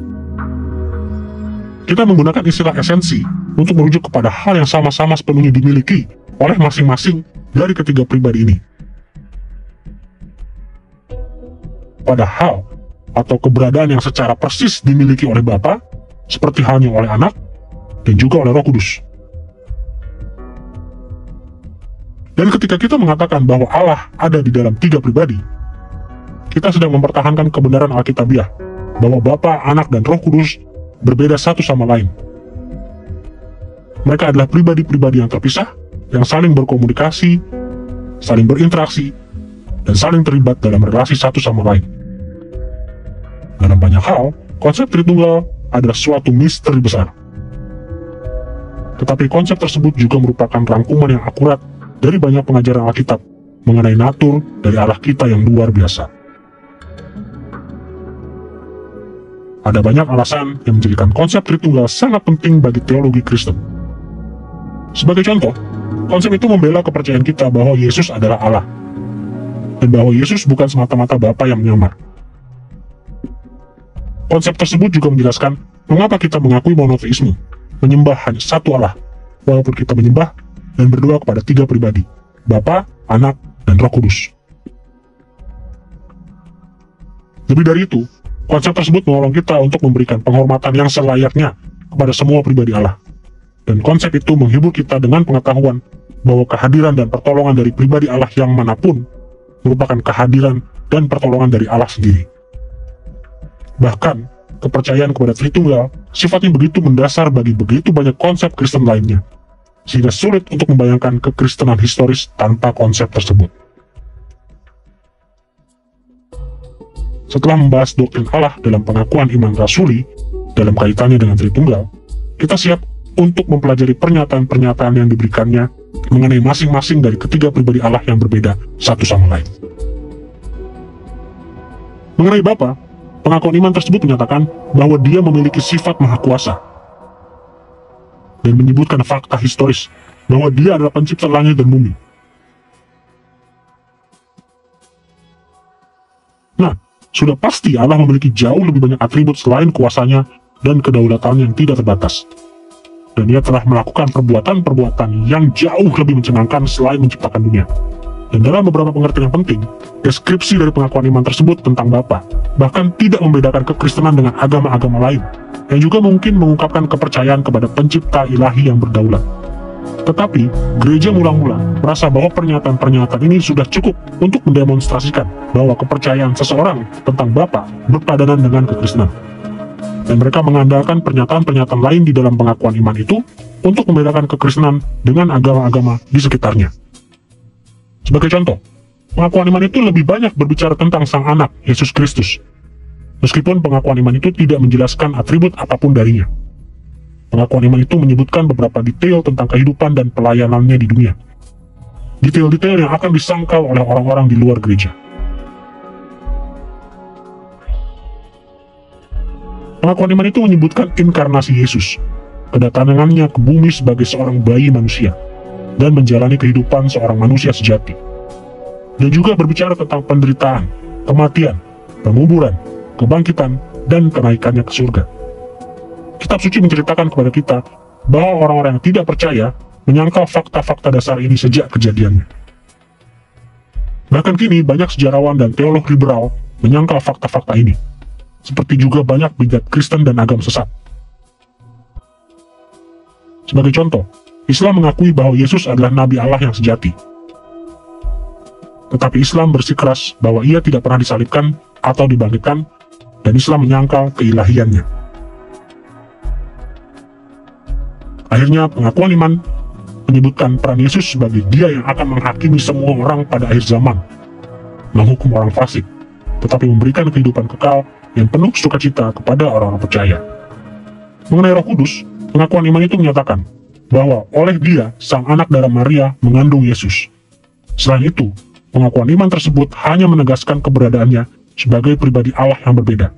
Kita menggunakan istilah esensi untuk merujuk kepada hal yang sama-sama sepenuhnya dimiliki oleh masing-masing dari ketiga pribadi ini. Padahal, atau keberadaan yang secara persis dimiliki oleh Bapa, seperti halnya oleh Anak, dan juga oleh Roh Kudus. Dan ketika kita mengatakan bahwa Allah ada di dalam 3 pribadi, kita sedang mempertahankan kebenaran Alkitabiah, bahwa Bapa, Anak, dan Roh Kudus berbeda satu sama lain. Mereka adalah pribadi-pribadi yang terpisah, yang saling berkomunikasi, saling berinteraksi, dan saling terlibat dalam relasi satu sama lain. Dalam banyak hal, konsep Tritunggal adalah suatu misteri besar. Tetapi konsep tersebut juga merupakan rangkuman yang akurat dari banyak pengajaran Alkitab mengenai natur dari Allah kita yang luar biasa. Ada banyak alasan yang menjadikan konsep Tritunggal sangat penting bagi teologi Kristen. Sebagai contoh, konsep itu membela kepercayaan kita bahwa Yesus adalah Allah, dan bahwa Yesus bukan semata-mata Bapa yang menyamar. Konsep tersebut juga menjelaskan mengapa kita mengakui monoteisme, menyembah hanya satu Allah, walaupun kita menyembah dan berdoa kepada 3 pribadi, Bapa, Anak, dan Roh Kudus. Lebih dari itu, konsep tersebut menolong kita untuk memberikan penghormatan yang selayaknya kepada semua pribadi Allah. Dan konsep itu menghibur kita dengan pengetahuan bahwa kehadiran dan pertolongan dari pribadi Allah yang manapun merupakan kehadiran dan pertolongan dari Allah sendiri. Bahkan, kepercayaan kepada Tritunggal sifatnya begitu mendasar bagi begitu banyak konsep Kristen lainnya, sehingga sulit untuk membayangkan kekristenan historis tanpa konsep tersebut. Setelah membahas doktrin Allah dalam pengakuan iman rasuli dalam kaitannya dengan Tritunggal, kita siap untuk mempelajari pernyataan-pernyataan yang diberikannya mengenai masing-masing dari ketiga pribadi Allah yang berbeda satu sama lain. Mengenai Bapa, pengakuan iman tersebut menyatakan bahwa Dia memiliki sifat maha kuasa dan menyebutkan fakta historis bahwa Dia adalah pencipta langit dan bumi. Nah, sudah pasti Allah memiliki jauh lebih banyak atribut selain kuasanya dan kedaulatannya yang tidak terbatas. Dan Dia telah melakukan perbuatan-perbuatan yang jauh lebih mencengangkan selain menciptakan dunia. Dan dalam beberapa pengertian yang penting, deskripsi dari pengakuan iman tersebut tentang Bapa bahkan tidak membedakan kekristenan dengan agama-agama lain, yang juga mungkin mengungkapkan kepercayaan kepada pencipta ilahi yang berdaulat. Tetapi, gereja mula-mula merasa bahwa pernyataan-pernyataan ini sudah cukup untuk mendemonstrasikan bahwa kepercayaan seseorang tentang Bapa berpadanan dengan kekristenan. Dan mereka mengandalkan pernyataan-pernyataan lain di dalam pengakuan iman itu untuk membedakan kekristenan dengan agama-agama di sekitarnya. Sebagai contoh, pengakuan iman itu lebih banyak berbicara tentang Sang Anak, Yesus Kristus, meskipun pengakuan iman itu tidak menjelaskan atribut apapun darinya. Pengakuan iman itu menyebutkan beberapa detail tentang kehidupan dan pelayanannya di dunia. Detail-detail yang akan disangkal oleh orang-orang di luar gereja. Pengakuan iman itu menyebutkan inkarnasi Yesus, kedatangannya ke bumi sebagai seorang bayi manusia, dan menjalani kehidupan seorang manusia sejati. Dan juga berbicara tentang penderitaan, kematian, penguburan, kebangkitan, dan kenaikannya ke surga. Kitab suci menceritakan kepada kita bahwa orang-orang yang tidak percaya menyangkal fakta-fakta dasar ini sejak kejadiannya. Bahkan kini banyak sejarawan dan teolog liberal menyangkal fakta-fakta ini, seperti juga banyak bidat Kristen dan agama sesat. Sebagai contoh, Islam mengakui bahwa Yesus adalah Nabi Allah yang sejati. Tetapi Islam bersikeras bahwa Ia tidak pernah disalibkan atau dibangkitkan, dan Islam menyangkal keilahiannya. Akhirnya, pengakuan iman menyebutkan peran Yesus sebagai Dia yang akan menghakimi semua orang pada akhir zaman, menghukum orang fasik, tetapi memberikan kehidupan kekal yang penuh sukacita kepada orang-orang percaya. Mengenai Roh Kudus, pengakuan iman itu menyatakan bahwa oleh Dia, Sang Anak darah Maria mengandung Yesus. Selain itu, pengakuan iman tersebut hanya menegaskan keberadaannya sebagai pribadi Allah yang berbeda.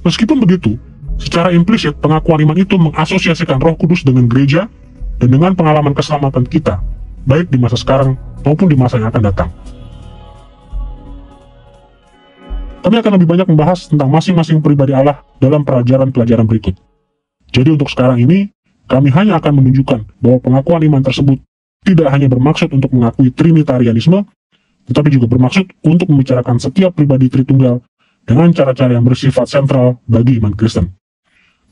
Meskipun begitu, secara implisit pengakuan iman itu mengasosiasikan Roh Kudus dengan gereja dan dengan pengalaman keselamatan kita, baik di masa sekarang maupun di masa yang akan datang. Kami akan lebih banyak membahas tentang masing-masing pribadi Allah dalam pelajaran-pelajaran berikut. Jadi untuk sekarang ini, kami hanya akan menunjukkan bahwa pengakuan iman tersebut tidak hanya bermaksud untuk mengakui Trinitarianisme, tetapi juga bermaksud untuk membicarakan setiap pribadi Tritunggal dengan cara-cara yang bersifat sentral bagi iman Kristen.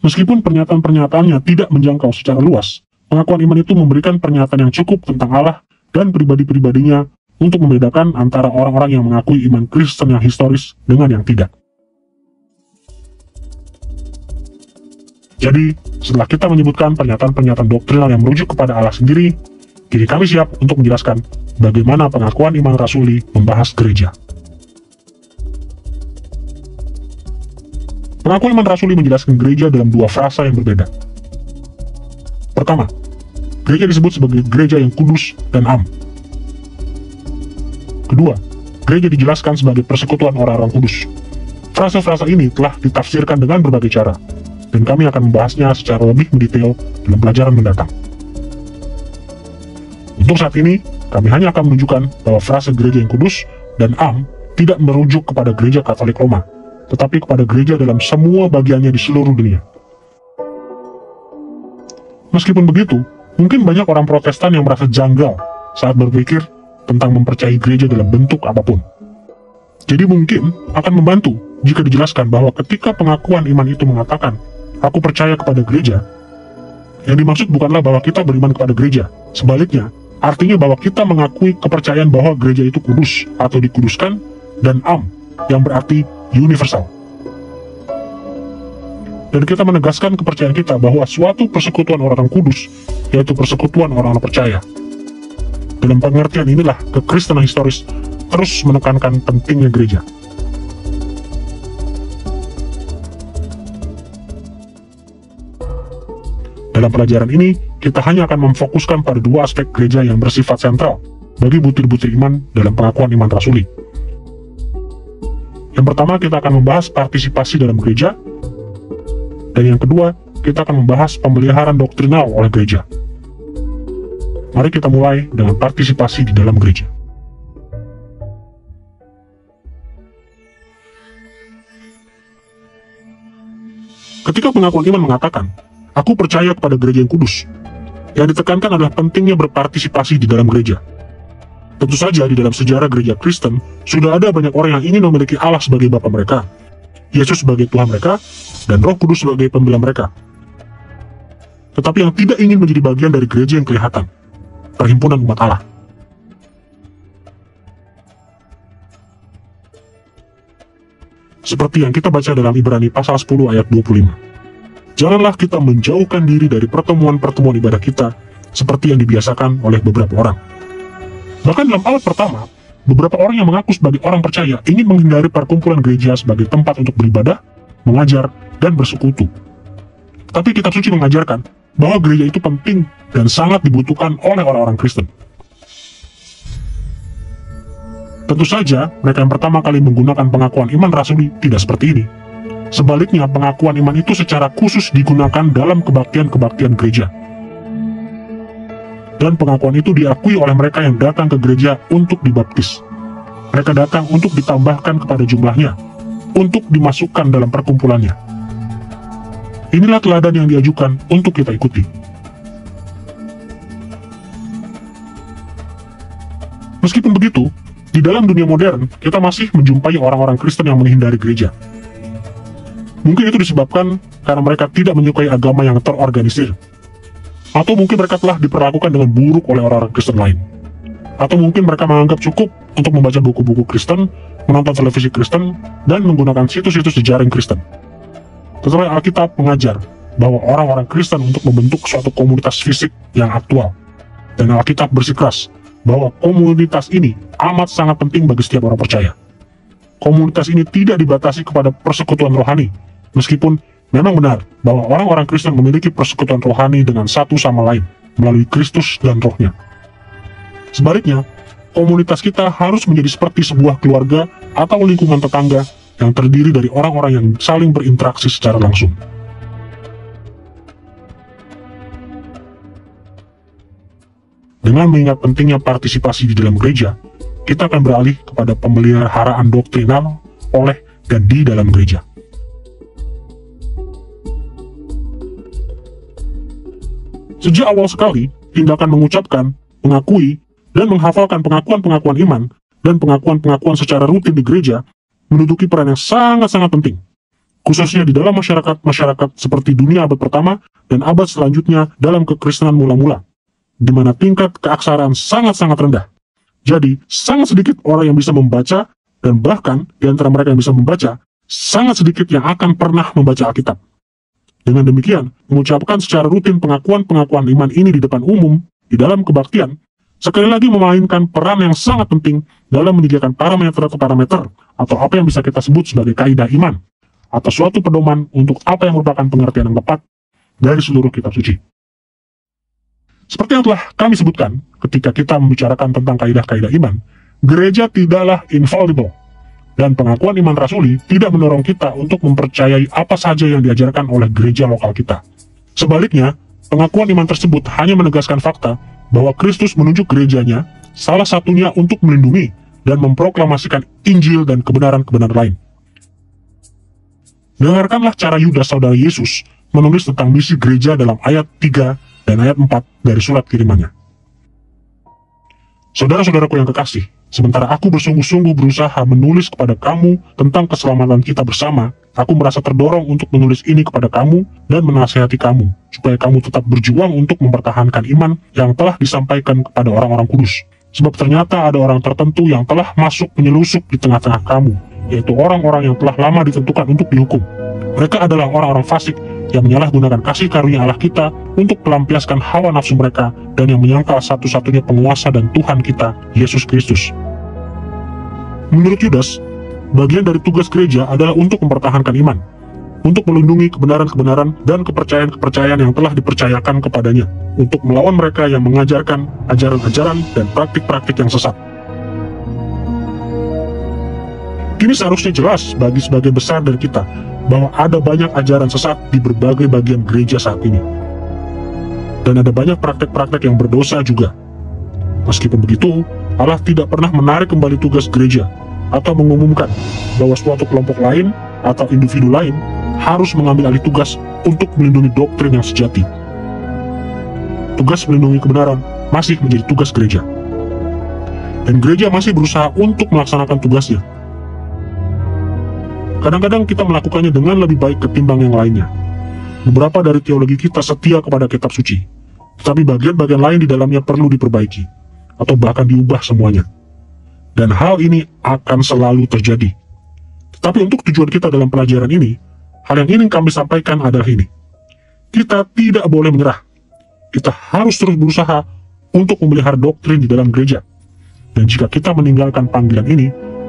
Meskipun pernyataan-pernyataannya tidak menjangkau secara luas, pengakuan iman itu memberikan pernyataan yang cukup tentang Allah dan pribadi-pribadinya untuk membedakan antara orang-orang yang mengakui iman Kristen yang historis dengan yang tidak. Jadi, setelah kita menyebutkan pernyataan-pernyataan doktrinal yang merujuk kepada Allah sendiri, kini kami siap untuk menjelaskan bagaimana pengakuan iman rasuli membahas gereja. Pengakuan iman rasuli menjelaskan gereja dalam dua frasa yang berbeda. Pertama, gereja disebut sebagai gereja yang kudus dan am. Kedua, gereja dijelaskan sebagai persekutuan orang-orang kudus. Frasa-frasa ini telah ditafsirkan dengan berbagai cara, dan kami akan membahasnya secara lebih mendetail dalam pelajaran mendatang. Untuk saat ini, kami hanya akan menunjukkan bahwa frasa gereja yang kudus dan am tidak merujuk kepada gereja Katolik Roma, tetapi kepada gereja dalam semua bagiannya di seluruh dunia. Meskipun begitu, mungkin banyak orang Protestan yang merasa janggal saat berpikir tentang mempercayai gereja dalam bentuk apapun. Jadi mungkin akan membantu jika dijelaskan bahwa ketika pengakuan iman itu mengatakan aku percaya kepada gereja, yang dimaksud bukanlah bahwa kita beriman kepada gereja. Sebaliknya, artinya bahwa kita mengakui kepercayaan bahwa gereja itu kudus atau dikuduskan, dan yang berarti universal. Dan kita menegaskan kepercayaan kita bahwa suatu persekutuan orang-orang kudus, yaitu persekutuan orang-orang percaya. Dalam pengertian inilah, kekristenan historis terus menekankan pentingnya gereja. Dalam pelajaran ini, kita hanya akan memfokuskan pada dua aspek gereja yang bersifat sentral bagi butir-butir iman dalam pengakuan iman rasuli. Yang pertama, kita akan membahas partisipasi dalam gereja, dan yang kedua, kita akan membahas pemeliharaan doktrinal oleh gereja. Mari kita mulai dengan partisipasi di dalam gereja. Ketika pengakuan iman mengatakan, aku percaya kepada gereja yang kudus, yang ditekankan adalah pentingnya berpartisipasi di dalam gereja. Tentu saja di dalam sejarah gereja Kristen, sudah ada banyak orang yang ingin memiliki Allah sebagai Bapa mereka, Yesus sebagai Tuhan mereka, dan Roh Kudus sebagai pembela mereka. Tetapi yang tidak ingin menjadi bagian dari gereja yang kelihatan, perhimpunan umat Allah. Seperti yang kita baca dalam Ibrani pasal 10 ayat 25. Janganlah kita menjauhkan diri dari pertemuan-pertemuan ibadah kita, seperti yang dibiasakan oleh beberapa orang. Bahkan dalam abad pertama, beberapa orang yang mengaku sebagai orang percaya ingin menghindari perkumpulan gereja sebagai tempat untuk beribadah, mengajar, dan bersekutu. Tapi kitab suci mengajarkan bahwa gereja itu penting dan sangat dibutuhkan oleh orang-orang Kristen. Tentu saja, mereka yang pertama kali menggunakan pengakuan iman rasuli tidak seperti ini. Sebaliknya, pengakuan iman itu secara khusus digunakan dalam kebaktian-kebaktian gereja. Dan pengakuan itu diakui oleh mereka yang datang ke gereja untuk dibaptis. Mereka datang untuk ditambahkan kepada jumlahnya, untuk dimasukkan dalam perkumpulannya. Inilah teladan yang diajukan untuk kita ikuti. Meskipun begitu, di dalam dunia modern, kita masih menjumpai orang-orang Kristen yang menghindari gereja. Mungkin itu disebabkan karena mereka tidak menyukai agama yang terorganisir. Atau mungkin mereka telah diperlakukan dengan buruk oleh orang-orang Kristen lain. Atau mungkin mereka menganggap cukup untuk membaca buku-buku Kristen, menonton televisi Kristen, dan menggunakan situs-situs jejaring Kristen. Tetapi Alkitab mengajar bahwa orang-orang Kristen untuk membentuk suatu komunitas fisik yang aktual. Dan Alkitab bersikeras bahwa komunitas ini amat sangat penting bagi setiap orang percaya. Komunitas ini tidak dibatasi kepada persekutuan rohani, meskipun memang benar bahwa orang-orang Kristen memiliki persekutuan rohani dengan satu sama lain melalui Kristus dan Roh-Nya. Sebaliknya, komunitas kita harus menjadi seperti sebuah keluarga atau lingkungan tetangga yang terdiri dari orang-orang yang saling berinteraksi secara langsung. Dengan mengingat pentingnya partisipasi di dalam gereja, kita akan beralih kepada pemeliharaan doktrinal oleh dan di dalam gereja. Sejak awal sekali, tindakan mengucapkan, mengakui, dan menghafalkan pengakuan-pengakuan iman dan pengakuan-pengakuan secara rutin di gereja menduduki peran yang sangat-sangat penting, khususnya di dalam masyarakat seperti dunia abad pertama dan abad selanjutnya dalam kekristenan mula-mula, di mana tingkat keaksaraan sangat-sangat rendah. Jadi, sangat sedikit orang yang bisa membaca, dan bahkan di antara mereka yang bisa membaca, sangat sedikit yang akan pernah membaca Alkitab. Dengan demikian, mengucapkan secara rutin pengakuan-pengakuan iman ini di depan umum, di dalam kebaktian, sekali lagi memainkan peran yang sangat penting dalam menyediakan parameter atau apa yang bisa kita sebut sebagai kaidah iman, atau suatu pedoman untuk apa yang merupakan pengertian yang tepat dari seluruh kitab suci. Seperti yang telah kami sebutkan, ketika kita membicarakan tentang kaidah-kaidah iman, gereja tidaklah infallible, dan pengakuan iman rasuli tidak mendorong kita untuk mempercayai apa saja yang diajarkan oleh gereja lokal kita. Sebaliknya, pengakuan iman tersebut hanya menegaskan fakta bahwa Kristus menunjuk gerejanya, salah satunya untuk melindungi dan memproklamasikan Injil dan kebenaran-kebenaran lain. Dengarkanlah cara Yudas saudara Yesus menulis tentang misi gereja dalam ayat 3 dan ayat 4 dari surat kirimannya. Saudara-saudaraku yang kekasih, sementara aku bersungguh-sungguh berusaha menulis kepada kamu tentang keselamatan kita bersama, Aku merasa terdorong untuk menulis ini kepada kamu dan menasihati kamu, supaya kamu tetap berjuang untuk mempertahankan iman yang telah disampaikan kepada orang-orang kudus. Sebab ternyata ada orang tertentu yang telah masuk menyelusup di tengah-tengah kamu, yaitu orang-orang yang telah lama ditentukan untuk dihukum. Mereka adalah orang-orang fasik yang menyalahgunakan kasih karunia Allah kita untuk melampiaskan hawa nafsu mereka dan yang menyangkal satu-satunya penguasa dan Tuhan kita, Yesus Kristus. Menurut Yudas, bagian dari tugas gereja adalah untuk mempertahankan iman, untuk melindungi kebenaran-kebenaran dan kepercayaan-kepercayaan yang telah dipercayakan kepadanya, untuk melawan mereka yang mengajarkan ajaran-ajaran dan praktik-praktik yang sesat. Kini seharusnya jelas bagi sebagian besar dari kita bahwa ada banyak ajaran sesat di berbagai bagian gereja saat ini. Dan ada banyak praktek-praktek yang berdosa juga. Meskipun begitu, Allah tidak pernah menarik kembali tugas gereja atau mengumumkan bahwa suatu kelompok lain atau individu lain harus mengambil alih tugas untuk melindungi doktrin yang sejati. Tugas melindungi kebenaran masih menjadi tugas gereja. Dan gereja masih berusaha untuk melaksanakan tugasnya. Kadang-kadang kita melakukannya dengan lebih baik ketimbang yang lainnya. Beberapa dari teologi kita setia kepada kitab suci, tetapi bagian-bagian lain di dalamnya perlu diperbaiki, atau bahkan diubah semuanya. Dan hal ini akan selalu terjadi. Tetapi untuk tujuan kita dalam pelajaran ini, hal yang ingin kami sampaikan adalah ini. Kita tidak boleh menyerah. Kita harus terus berusaha untuk memelihara doktrin di dalam gereja. Dan jika kita meninggalkan panggilan ini,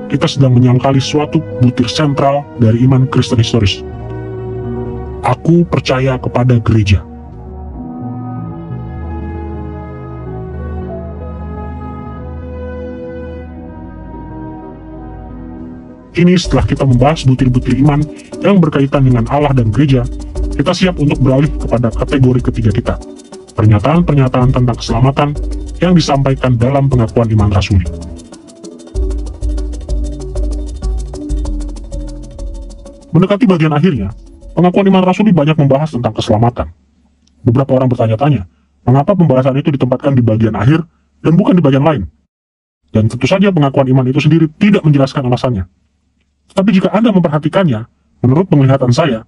kita sedang menyangkali suatu butir sentral dari iman Kristen historis. Aku percaya kepada gereja. Kini setelah kita membahas butir-butir iman yang berkaitan dengan Allah dan gereja, kita siap untuk beralih kepada kategori ketiga kita, pernyataan-pernyataan tentang keselamatan yang disampaikan dalam pengakuan iman rasuli. Mendekati bagian akhirnya, pengakuan iman rasuli banyak membahas tentang keselamatan. Beberapa orang bertanya-tanya, mengapa pembahasan itu ditempatkan di bagian akhir dan bukan di bagian lain? Dan tentu saja pengakuan iman itu sendiri tidak menjelaskan alasannya. Tapi jika Anda memperhatikannya, menurut penglihatan saya,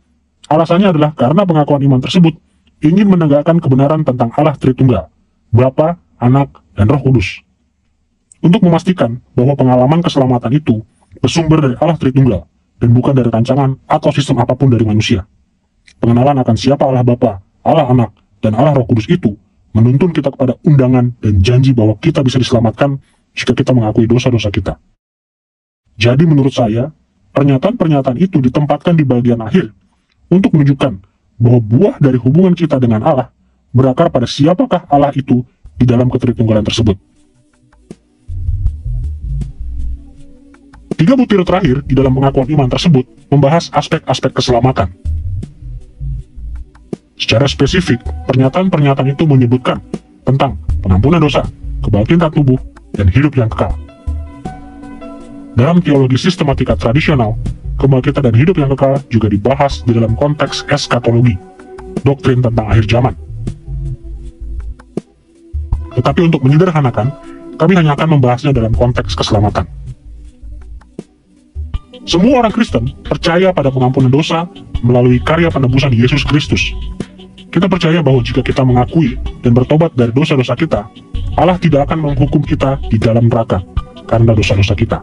alasannya adalah karena pengakuan iman tersebut ingin menegakkan kebenaran tentang Allah Tritunggal, Bapa, Anak, dan Roh Kudus. Untuk memastikan bahwa pengalaman keselamatan itu bersumber dari Allah Tritunggal, dan bukan dari rancangan atau sistem apapun dari manusia. Pengenalan akan siapa Allah Bapa, Allah Anak, dan Allah Roh Kudus itu menuntun kita kepada undangan dan janji bahwa kita bisa diselamatkan jika kita mengakui dosa-dosa kita. Jadi menurut saya, pernyataan-pernyataan itu ditempatkan di bagian akhir untuk menunjukkan bahwa buah dari hubungan kita dengan Allah berakar pada siapakah Allah itu di dalam ketritunggalan tersebut. Tiga butir terakhir di dalam pengakuan iman tersebut membahas aspek-aspek keselamatan. Secara spesifik, pernyataan-pernyataan itu menyebutkan tentang pengampunan dosa, kebangkitan tubuh, dan hidup yang kekal. Dalam teologi sistematika tradisional, kebangkitan dan hidup yang kekal juga dibahas di dalam konteks eskatologi, doktrin tentang akhir zaman. Tetapi untuk menyederhanakan, kami hanya akan membahasnya dalam konteks keselamatan. Semua orang Kristen percaya pada pengampunan dosa melalui karya penebusan Yesus Kristus. Kita percaya bahwa jika kita mengakui dan bertobat dari dosa-dosa kita, Allah tidak akan menghukum kita di dalam neraka karena dosa-dosa kita.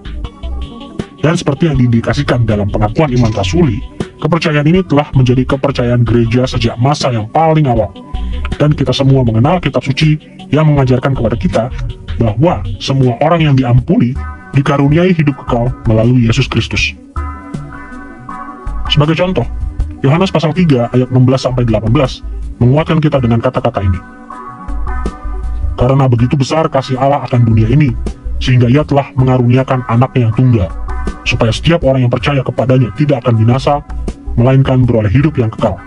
Dan seperti yang diindikasikan dalam pengakuan iman rasuli, kepercayaan ini telah menjadi kepercayaan gereja sejak masa yang paling awal. Dan kita semua mengenal kitab suci yang mengajarkan kepada kita bahwa semua orang yang diampuni dikaruniai hidup kekal melalui Yesus Kristus. Sebagai contoh, Yohanes pasal 3 ayat 16-18 menguatkan kita dengan kata-kata ini. Karena begitu besar kasih Allah akan dunia ini, sehingga ia telah mengaruniakan anaknya yang tunggal, supaya setiap orang yang percaya kepadanya tidak akan binasa, melainkan beroleh hidup yang kekal.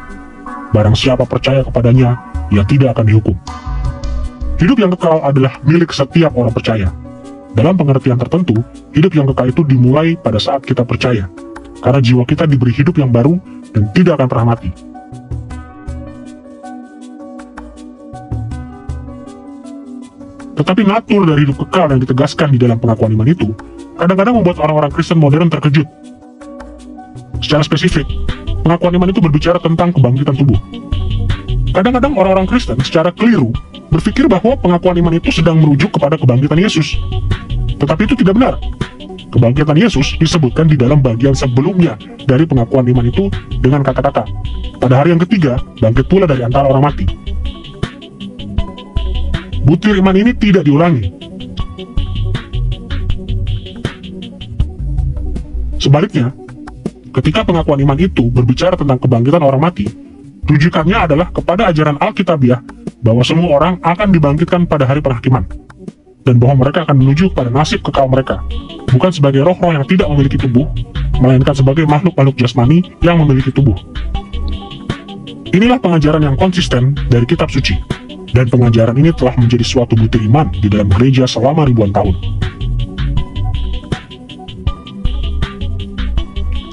Barang siapa percaya kepadanya, ia tidak akan dihukum. Hidup yang kekal adalah milik setiap orang percaya. Dalam pengertian tertentu, hidup yang kekal itu dimulai pada saat kita percaya, karena jiwa kita diberi hidup yang baru dan tidak akan pernah mati. Tetapi natur dari hidup kekal yang ditegaskan di dalam pengakuan iman itu, kadang-kadang membuat orang-orang Kristen modern terkejut. Secara spesifik, pengakuan iman itu berbicara tentang kebangkitan tubuh. Kadang-kadang orang-orang Kristen secara keliru berpikir bahwa pengakuan iman itu sedang merujuk kepada kebangkitan Yesus. Tetapi itu tidak benar. Kebangkitan Yesus disebutkan di dalam bagian sebelumnya dari pengakuan iman itu dengan kata-kata, pada hari yang ketiga, bangkit pula dari antara orang mati. Butir iman ini tidak diulangi. Sebaliknya, ketika pengakuan iman itu berbicara tentang kebangkitan orang mati, rujukannya adalah kepada ajaran Alkitabiah bahwa semua orang akan dibangkitkan pada hari penghakiman, dan bahwa mereka akan menuju pada nasib kekal mereka, bukan sebagai roh-roh yang tidak memiliki tubuh, melainkan sebagai makhluk-makhluk jasmani yang memiliki tubuh. Inilah pengajaran yang konsisten dari kitab suci, dan pengajaran ini telah menjadi suatu butir iman di dalam gereja selama ribuan tahun.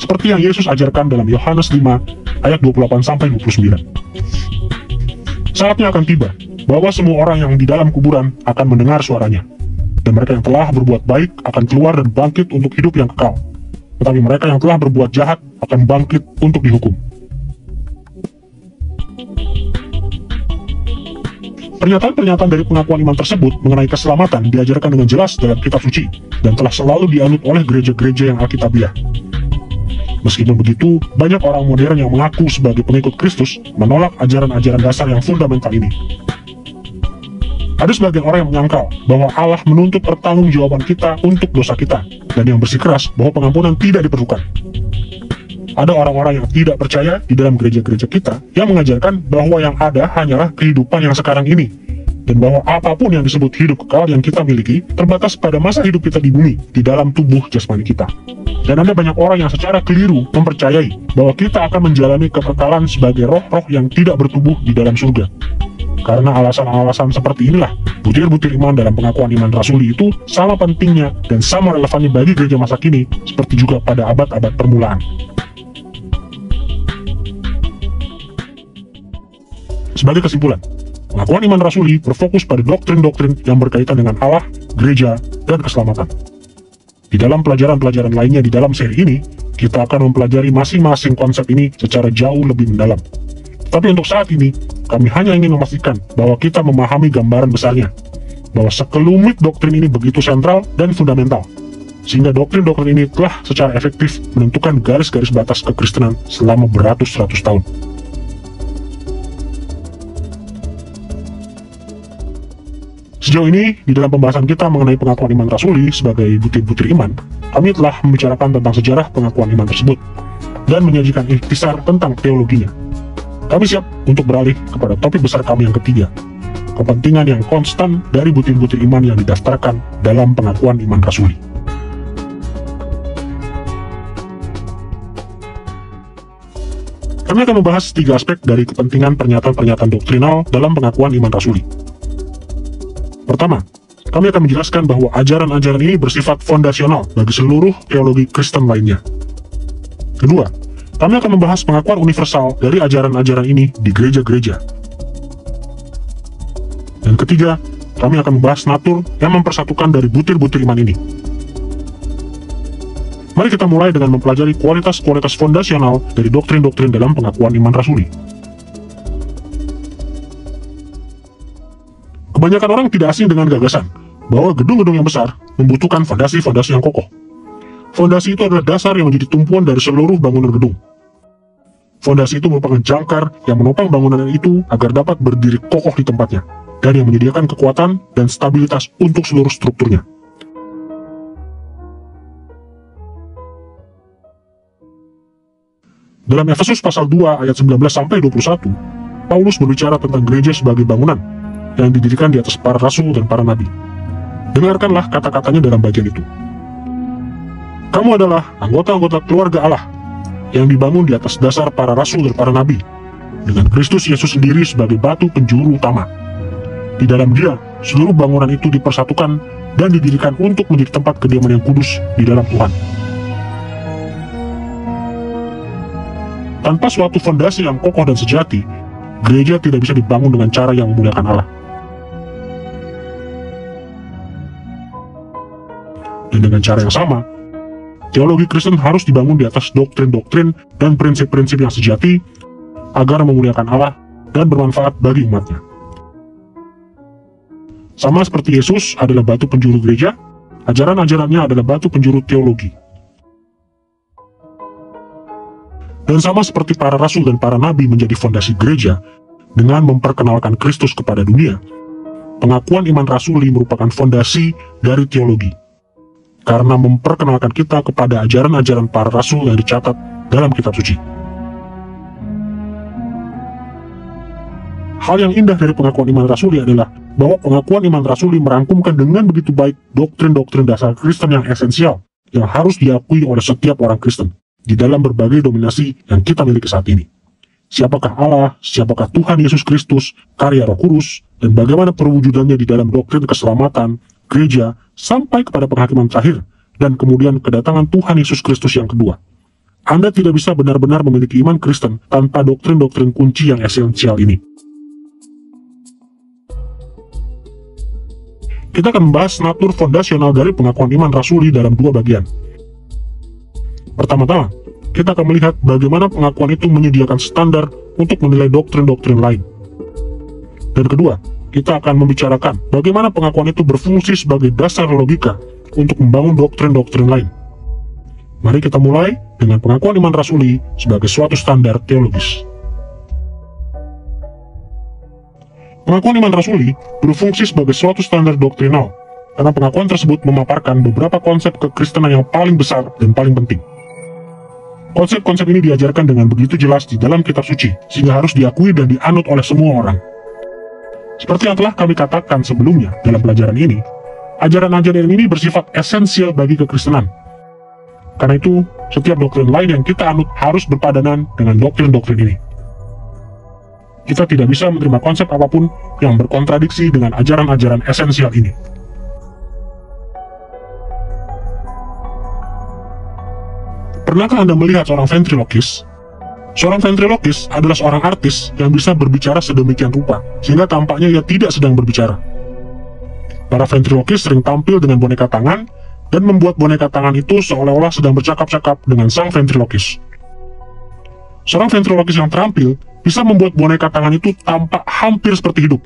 Seperti yang Yesus ajarkan dalam Yohanes 5 ayat 28-29. Saatnya akan tiba bahwa semua orang yang di dalam kuburan akan mendengar suaranya, dan mereka yang telah berbuat baik akan keluar dan bangkit untuk hidup yang kekal, tetapi mereka yang telah berbuat jahat akan bangkit untuk dihukum. Pernyataan-pernyataan dari pengakuan iman tersebut mengenai keselamatan diajarkan dengan jelas dalam kitab suci, dan telah selalu dianut oleh gereja-gereja yang Alkitabiah. Meskipun begitu, banyak orang modern yang mengaku sebagai pengikut Kristus menolak ajaran-ajaran dasar yang fundamental ini. Ada sebagian orang yang menyangkal bahwa Allah menuntut pertanggungjawaban kita untuk dosa kita, dan yang bersikeras bahwa pengampunan tidak diperlukan. Ada orang-orang yang tidak percaya di dalam gereja-gereja kita yang mengajarkan bahwa yang ada hanyalah kehidupan yang sekarang ini, dan bahwa apapun yang disebut hidup kekal yang kita miliki terbatas pada masa hidup kita di bumi, di dalam tubuh jasmani kita. Dan ada banyak orang yang secara keliru mempercayai bahwa kita akan menjalani kekekalan sebagai roh-roh yang tidak bertubuh di dalam surga. Karena alasan-alasan seperti inilah, butir-butir iman dalam pengakuan iman rasuli itu sama pentingnya dan sama relevannya bagi gereja masa kini, seperti juga pada abad-abad permulaan. Sebagai kesimpulan, pengakuan iman rasuli berfokus pada doktrin-doktrin yang berkaitan dengan Allah, gereja, dan keselamatan. Di dalam pelajaran-pelajaran lainnya di dalam seri ini, kita akan mempelajari masing-masing konsep ini secara jauh lebih mendalam. Tapi untuk saat ini, kami hanya ingin memastikan bahwa kita memahami gambaran besarnya, bahwa sekelumit doktrin ini begitu sentral dan fundamental, sehingga doktrin-doktrin ini telah secara efektif menentukan garis-garis batas kekristenan selama beratus-ratus tahun. Sejauh ini, di dalam pembahasan kita mengenai pengakuan iman rasuli sebagai butir-butir iman, kami telah membicarakan tentang sejarah pengakuan iman tersebut, dan menyajikan ikhtisar tentang teologinya. Kami siap untuk beralih kepada topik besar kami yang ketiga, kepentingan yang konstan dari butir-butir iman yang didaftarkan dalam pengakuan iman rasuli. Kami akan membahas 3 aspek dari kepentingan pernyataan-pernyataan doktrinal dalam pengakuan iman rasuli. Pertama, kami akan menjelaskan bahwa ajaran-ajaran ini bersifat fondasional bagi seluruh teologi Kristen lainnya. Kedua, kami akan membahas pengakuan universal dari ajaran-ajaran ini di gereja-gereja. Dan ketiga, kami akan membahas natur yang mempersatukan dari butir-butir iman ini. Mari kita mulai dengan mempelajari kualitas-kualitas fondasional dari doktrin-doktrin dalam pengakuan iman rasuli. Kebanyakan orang tidak asing dengan gagasan bahwa gedung-gedung yang besar membutuhkan fondasi-fondasi yang kokoh. Fondasi itu adalah dasar yang menjadi tumpuan dari seluruh bangunan gedung. Fondasi itu merupakan jangkar yang menopang bangunan itu agar dapat berdiri kokoh di tempatnya, dan yang menyediakan kekuatan dan stabilitas untuk seluruh strukturnya. Dalam Efesus pasal 2 ayat 19-21, Paulus berbicara tentang gereja sebagai bangunan yang didirikan di atas para rasul dan para nabi. Dengarkanlah kata-katanya dalam bagian itu. Kamu adalah anggota-anggota keluarga Allah yang dibangun di atas dasar para rasul dan para nabi, dengan Kristus Yesus sendiri sebagai batu penjuru utama. Di dalam Dia, seluruh bangunan itu dipersatukan dan didirikan untuk menjadi tempat kediaman yang kudus di dalam Tuhan. Tanpa suatu fondasi yang kokoh dan sejati, gereja tidak bisa dibangun dengan cara yang memuliakan Allah. Dan dengan cara yang sama, Teologi Kristen harus dibangun di atas doktrin-doktrin dan prinsip-prinsip yang sejati agar memuliakan Allah dan bermanfaat bagi umatnya. Sama seperti Yesus adalah batu penjuru gereja, ajaran-ajarannya adalah batu penjuru teologi. Dan sama seperti para rasul dan para nabi menjadi fondasi gereja dengan memperkenalkan Kristus kepada dunia, pengakuan iman rasuli merupakan fondasi dari teologi, karena memperkenalkan kita kepada ajaran-ajaran para rasul yang dicatat dalam kitab suci. Hal yang indah dari pengakuan iman rasuli adalah bahwa pengakuan iman rasuli merangkumkan dengan begitu baik doktrin-doktrin dasar Kristen yang esensial, yang harus diakui oleh setiap orang Kristen di dalam berbagai dominasi yang kita miliki saat ini. Siapakah Allah, siapakah Tuhan Yesus Kristus, karya Roh Kudus, dan bagaimana perwujudannya di dalam doktrin keselamatan, gereja, sampai kepada penghakiman terakhir, dan kemudian kedatangan Tuhan Yesus Kristus yang kedua. Anda tidak bisa benar-benar memiliki iman Kristen tanpa doktrin-doktrin kunci yang esensial ini. Kita akan membahas natur fondasional dari pengakuan iman rasuli dalam dua bagian. Pertama-tama, kita akan melihat bagaimana pengakuan itu menyediakan standar untuk menilai doktrin-doktrin lain. Dan kedua, kita akan membicarakan bagaimana pengakuan itu berfungsi sebagai dasar logika untuk membangun doktrin-doktrin lain. Mari kita mulai dengan pengakuan iman rasuli sebagai suatu standar teologis. Pengakuan iman rasuli berfungsi sebagai suatu standar doktrinal, karena pengakuan tersebut memaparkan beberapa konsep kekristenan yang paling besar dan paling penting. Konsep-konsep ini diajarkan dengan begitu jelas di dalam kitab suci, sehingga harus diakui dan dianut oleh semua orang. Seperti yang telah kami katakan sebelumnya dalam pelajaran ini, ajaran-ajaran ini bersifat esensial bagi kekristenan. Karena itu, setiap doktrin lain yang kita anut harus berpadanan dengan doktrin-doktrin ini. Kita tidak bisa menerima konsep apapun yang berkontradiksi dengan ajaran-ajaran esensial ini. Pernahkah Anda melihat seorang ventriloquist? Seorang ventriloquist adalah seorang artis yang bisa berbicara sedemikian rupa, sehingga tampaknya ia tidak sedang berbicara. Para ventriloquist sering tampil dengan boneka tangan, dan membuat boneka tangan itu seolah-olah sedang bercakap-cakap dengan sang ventriloquist. Seorang ventriloquist yang terampil bisa membuat boneka tangan itu tampak hampir seperti hidup.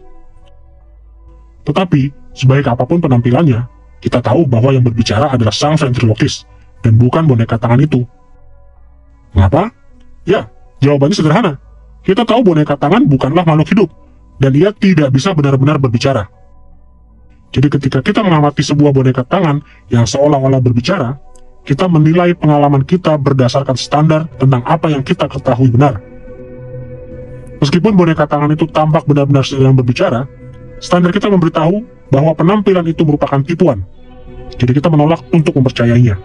Tetapi, sebaik apapun penampilannya, kita tahu bahwa yang berbicara adalah sang ventriloquist, dan bukan boneka tangan itu. Mengapa? Ya, jawabannya sederhana. Kita tahu boneka tangan bukanlah makhluk hidup, dan ia tidak bisa benar-benar berbicara. Jadi ketika kita mengamati sebuah boneka tangan yang seolah-olah berbicara, kita menilai pengalaman kita berdasarkan standar tentang apa yang kita ketahui benar. Meskipun boneka tangan itu tampak benar-benar sedang berbicara, standar kita memberitahu bahwa penampilan itu merupakan tipuan. Jadi kita menolak untuk mempercayainya.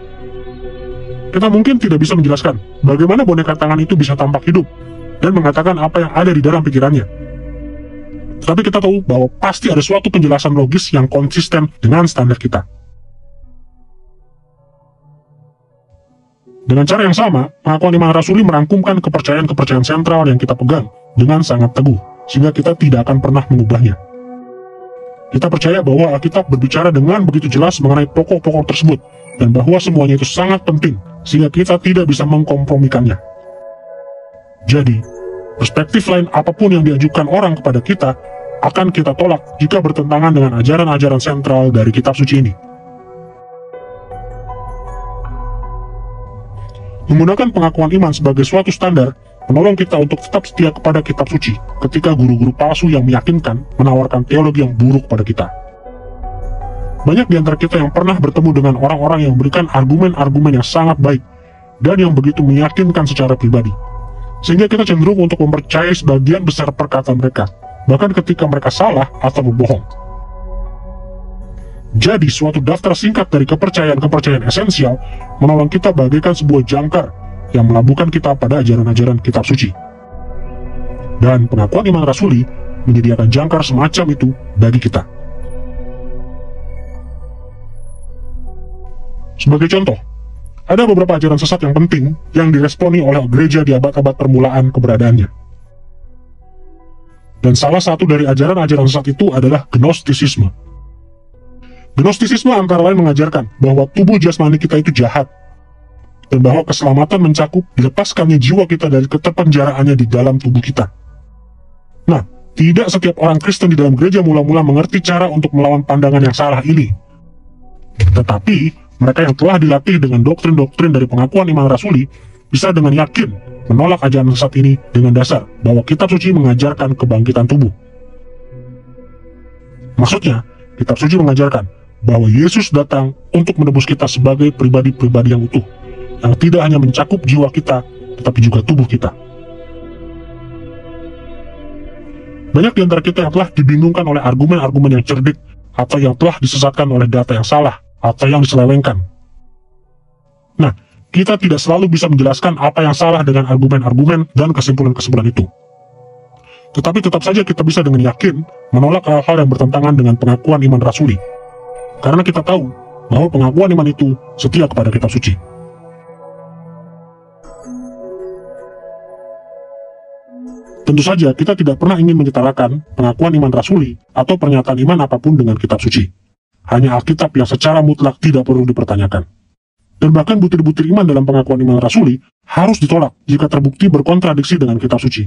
Kita mungkin tidak bisa menjelaskan bagaimana boneka tangan itu bisa tampak hidup dan mengatakan apa yang ada di dalam pikirannya. Tetapi kita tahu bahwa pasti ada suatu penjelasan logis yang konsisten dengan standar kita. Dengan cara yang sama, pengakuan iman rasuli merangkumkan kepercayaan-kepercayaan sentral yang kita pegang dengan sangat teguh, sehingga kita tidak akan pernah mengubahnya. Kita percaya bahwa Alkitab berbicara dengan begitu jelas mengenai pokok-pokok tersebut, dan bahwa semuanya itu sangat penting, sehingga kita tidak bisa mengkompromikannya. Jadi, perspektif lain apapun yang diajukan orang kepada kita, akan kita tolak jika bertentangan dengan ajaran-ajaran sentral dari kitab suci ini. Menggunakan pengakuan iman sebagai suatu standar, menolong kita untuk tetap setia kepada kitab suci, ketika guru-guru palsu yang meyakinkan menawarkan teologi yang buruk pada kita. Banyak di antara kita yang pernah bertemu dengan orang-orang yang memberikan argumen-argumen yang sangat baik, dan yang begitu meyakinkan secara pribadi, sehingga kita cenderung untuk mempercayai sebagian besar perkataan mereka, bahkan ketika mereka salah atau berbohong. Jadi, suatu daftar singkat dari kepercayaan-kepercayaan esensial menolong kita bagaikan sebuah jangkar yang melabuhkan kita pada ajaran-ajaran kitab suci. Dan pengakuan iman rasuli menyediakan jangkar semacam itu bagi kita. Sebagai contoh, ada beberapa ajaran sesat yang penting yang diresponi oleh gereja di abad-abad permulaan keberadaannya. Dan salah satu dari ajaran-ajaran sesat itu adalah Gnostisisme. Gnostisisme antara lain mengajarkan bahwa tubuh jasmani kita itu jahat, dan bahwa keselamatan mencakup dilepaskannya jiwa kita dari keterpenjaraannya di dalam tubuh kita. Nah, tidak setiap orang Kristen di dalam gereja mula-mula mengerti cara untuk melawan pandangan yang salah ini. Tetapi, mereka yang telah dilatih dengan doktrin-doktrin dari pengakuan iman rasuli bisa dengan yakin menolak ajaran sesat ini dengan dasar bahwa kitab suci mengajarkan kebangkitan tubuh. Maksudnya, kitab suci mengajarkan bahwa Yesus datang untuk menebus kita sebagai pribadi-pribadi yang utuh, yang tidak hanya mencakup jiwa kita, tetapi juga tubuh kita. Banyak di antara kita yang telah dibingungkan oleh argumen-argumen yang cerdik, atau yang telah disesatkan oleh data yang salah, atau yang diselewengkan. Nah, kita tidak selalu bisa menjelaskan apa yang salah dengan argumen-argumen dan kesimpulan-kesimpulan itu. Tetapi tetap saja kita bisa dengan yakin menolak hal-hal yang bertentangan dengan pengakuan iman rasuli. Karena kita tahu bahwa pengakuan iman itu setia kepada kitab suci. Tentu saja kita tidak pernah ingin menyetarakan pengakuan iman rasuli atau pernyataan iman apapun dengan kitab suci. Hanya Alkitab yang secara mutlak tidak perlu dipertanyakan. Dan bahkan butir-butir iman dalam pengakuan iman rasuli harus ditolak jika terbukti berkontradiksi dengan kitab suci.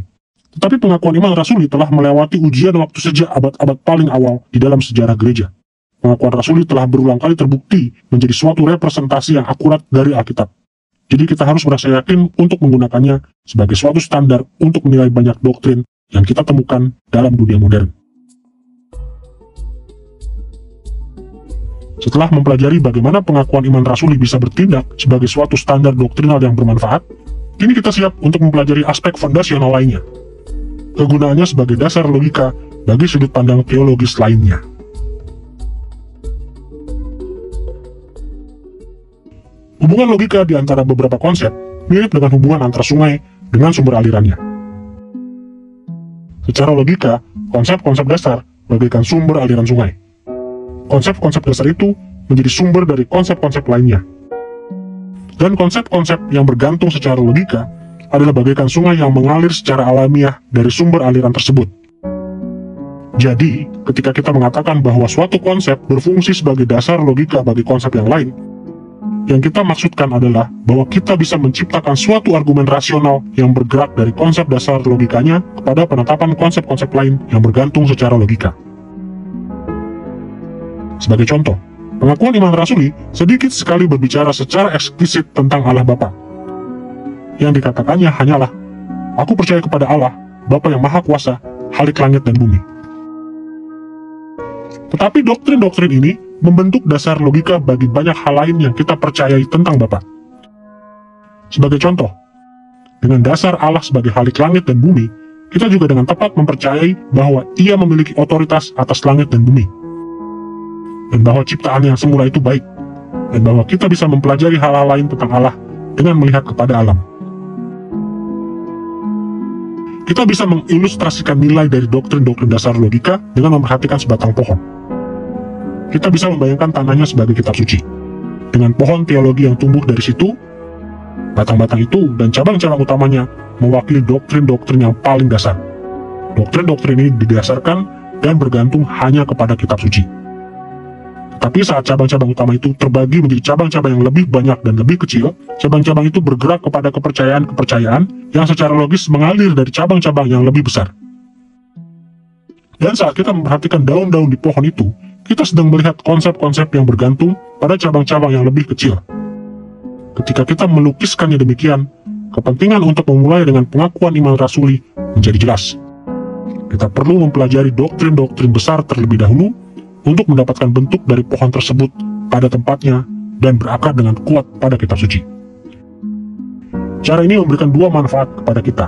Tetapi pengakuan iman rasuli telah melewati ujian waktu sejak abad-abad paling awal di dalam sejarah gereja. Pengakuan rasuli telah berulang kali terbukti menjadi suatu representasi yang akurat dari Alkitab. Jadi kita harus merasa yakin untuk menggunakannya sebagai suatu standar untuk menilai banyak doktrin yang kita temukan dalam dunia modern. Setelah mempelajari bagaimana pengakuan iman rasuli bisa bertindak sebagai suatu standar doktrinal yang bermanfaat, kini kita siap untuk mempelajari aspek fondasional lainnya. Kegunaannya sebagai dasar logika bagi sudut pandang teologis lainnya. Hubungan logika di antara beberapa konsep mirip dengan hubungan antara sungai dengan sumber alirannya. Secara logika, konsep-konsep dasar bagaikan sumber aliran sungai. Konsep-konsep dasar itu menjadi sumber dari konsep-konsep lainnya. Dan konsep-konsep yang bergantung secara logika adalah bagaikan sungai yang mengalir secara alamiah dari sumber aliran tersebut. Jadi, ketika kita mengatakan bahwa suatu konsep berfungsi sebagai dasar logika bagi konsep yang lain, yang kita maksudkan adalah bahwa kita bisa menciptakan suatu argumen rasional yang bergerak dari konsep dasar logikanya kepada penetapan konsep-konsep lain yang bergantung secara logika. Sebagai contoh, pengakuan iman rasuli sedikit sekali berbicara secara eksplisit tentang Allah Bapa. Yang dikatakannya hanyalah, aku percaya kepada Allah, Bapa yang Maha Kuasa, Khalik langit dan bumi. Tetapi doktrin-doktrin ini membentuk dasar logika bagi banyak hal lain yang kita percayai tentang Bapa. Sebagai contoh, dengan dasar Allah sebagai Khalik langit dan bumi, kita juga dengan tepat mempercayai bahwa Ia memiliki otoritas atas langit dan bumi, dan bahwa ciptaan yang semula itu baik, dan bahwa kita bisa mempelajari hal-hal lain tentang Allah dengan melihat kepada alam. Kita bisa mengilustrasikan nilai dari doktrin-doktrin dasar logika dengan memperhatikan sebatang pohon. Kita bisa membayangkan tanahnya sebagai kitab suci, dengan pohon teologi yang tumbuh dari situ. Batang-batang itu dan cabang-cabang utamanya mewakili doktrin-doktrin yang paling dasar. Doktrin-doktrin ini didasarkan dan bergantung hanya kepada kitab suci. Tapi saat cabang-cabang utama itu terbagi menjadi cabang-cabang yang lebih banyak dan lebih kecil, cabang-cabang itu bergerak kepada kepercayaan-kepercayaan yang secara logis mengalir dari cabang-cabang yang lebih besar. Dan saat kita memperhatikan daun-daun di pohon itu, kita sedang melihat konsep-konsep yang bergantung pada cabang-cabang yang lebih kecil. Ketika kita melukiskannya demikian, kepentingan untuk memulai dengan pengakuan iman rasuli menjadi jelas. Kita perlu mempelajari doktrin-doktrin besar terlebih dahulu untuk mendapatkan bentuk dari pohon tersebut pada tempatnya dan berakar dengan kuat pada kitab suci. Cara ini memberikan dua manfaat kepada kita.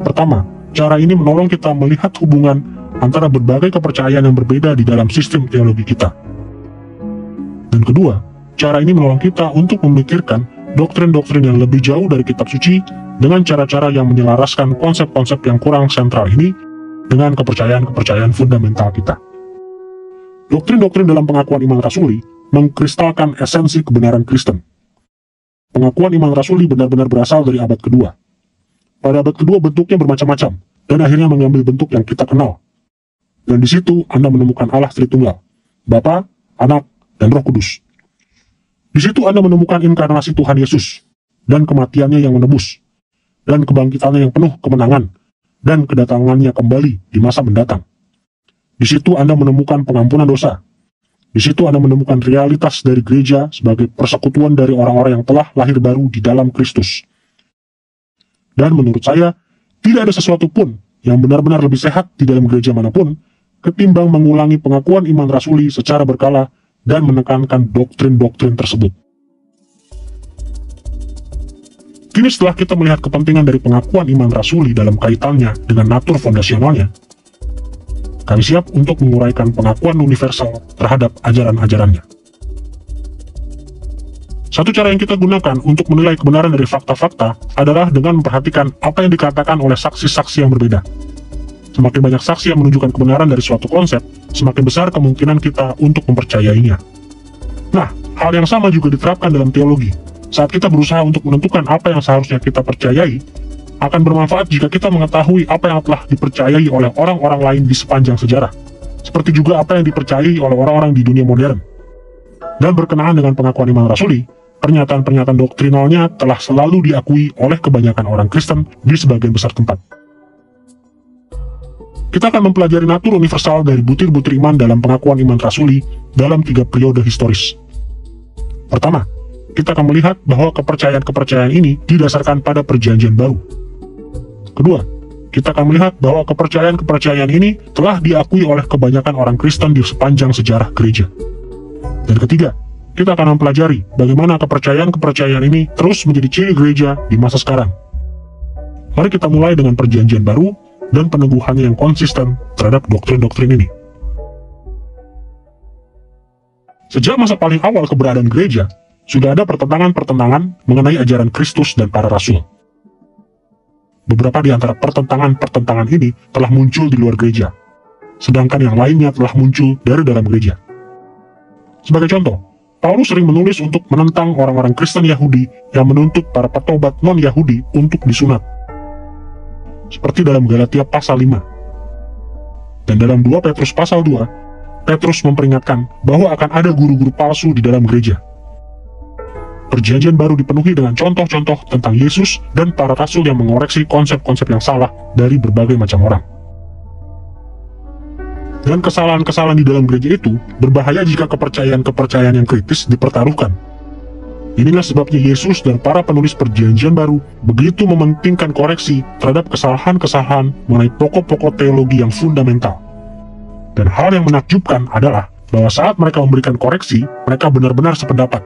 Pertama, cara ini menolong kita melihat hubungan antara berbagai kepercayaan yang berbeda di dalam sistem teologi kita. Dan kedua, cara ini menolong kita untuk memikirkan doktrin-doktrin yang lebih jauh dari kitab suci dengan cara-cara yang menyelaraskan konsep-konsep yang kurang sentral ini dengan kepercayaan-kepercayaan fundamental kita. Doktrin-doktrin dalam pengakuan iman rasuli mengkristalkan esensi kebenaran Kristen. Pengakuan iman rasuli benar-benar berasal dari abad kedua. Pada abad kedua bentuknya bermacam-macam, dan akhirnya mengambil bentuk yang kita kenal. Dan di situ Anda menemukan Allah Tritunggal, Bapa, Anak, dan Roh Kudus. Di situ Anda menemukan inkarnasi Tuhan Yesus, dan kematiannya yang menebus, dan kebangkitannya yang penuh kemenangan, dan kedatangannya kembali di masa mendatang. Di situ Anda menemukan pengampunan dosa. Di situ Anda menemukan realitas dari gereja sebagai persekutuan dari orang-orang yang telah lahir baru di dalam Kristus. Dan menurut saya, tidak ada sesuatu pun yang benar-benar lebih sehat di dalam gereja manapun ketimbang mengulangi pengakuan iman rasuli secara berkala dan menekankan doktrin-doktrin tersebut. Kini setelah kita melihat kepentingan dari pengakuan iman rasuli dalam kaitannya dengan natur fondasionalnya, kami siap untuk menguraikan pengakuan universal terhadap ajaran-ajarannya. Satu cara yang kita gunakan untuk menilai kebenaran dari fakta-fakta adalah dengan memperhatikan apa yang dikatakan oleh saksi-saksi yang berbeda. Semakin banyak saksi yang menunjukkan kebenaran dari suatu konsep, semakin besar kemungkinan kita untuk mempercayainya. Nah, hal yang sama juga diterapkan dalam teologi. Saat kita berusaha untuk menentukan apa yang seharusnya kita percayai, akan bermanfaat jika kita mengetahui apa yang telah dipercayai oleh orang-orang lain di sepanjang sejarah, seperti juga apa yang dipercayai oleh orang-orang di dunia modern. Dan berkenaan dengan pengakuan iman rasuli, pernyataan-pernyataan doktrinalnya telah selalu diakui oleh kebanyakan orang Kristen di sebagian besar tempat. Kita akan mempelajari natur universal dari butir-butir iman dalam pengakuan iman rasuli dalam 3 periode historis. Pertama, kita akan melihat bahwa kepercayaan-kepercayaan ini didasarkan pada perjanjian baru. Kedua, kita akan melihat bahwa kepercayaan-kepercayaan ini telah diakui oleh kebanyakan orang Kristen di sepanjang sejarah gereja. Dan ketiga, kita akan mempelajari bagaimana kepercayaan-kepercayaan ini terus menjadi ciri gereja di masa sekarang. Mari kita mulai dengan perjanjian baru dan peneguhannya yang konsisten terhadap doktrin-doktrin ini. Sejak masa paling awal keberadaan gereja, sudah ada pertentangan-pertentangan mengenai ajaran Kristus dan para rasul. Beberapa di antara pertentangan-pertentangan ini telah muncul di luar gereja, sedangkan yang lainnya telah muncul dari dalam gereja. Sebagai contoh, Paulus sering menulis untuk menentang orang-orang Kristen Yahudi yang menuntut para petobat non-Yahudi untuk disunat, seperti dalam Galatia pasal 5. Dan dalam 2 Petrus pasal 2, Petrus memperingatkan bahwa akan ada guru-guru palsu di dalam gereja. Perjanjian baru dipenuhi dengan contoh-contoh tentang Yesus dan para rasul yang mengoreksi konsep-konsep yang salah dari berbagai macam orang. Dan kesalahan-kesalahan di dalam gereja itu berbahaya jika kepercayaan-kepercayaan yang kritis dipertaruhkan. Inilah sebabnya Yesus dan para penulis perjanjian baru begitu mementingkan koreksi terhadap kesalahan-kesalahan mengenai pokok-pokok teologi yang fundamental. Dan hal yang menakjubkan adalah bahwa saat mereka memberikan koreksi, mereka benar-benar sependapat.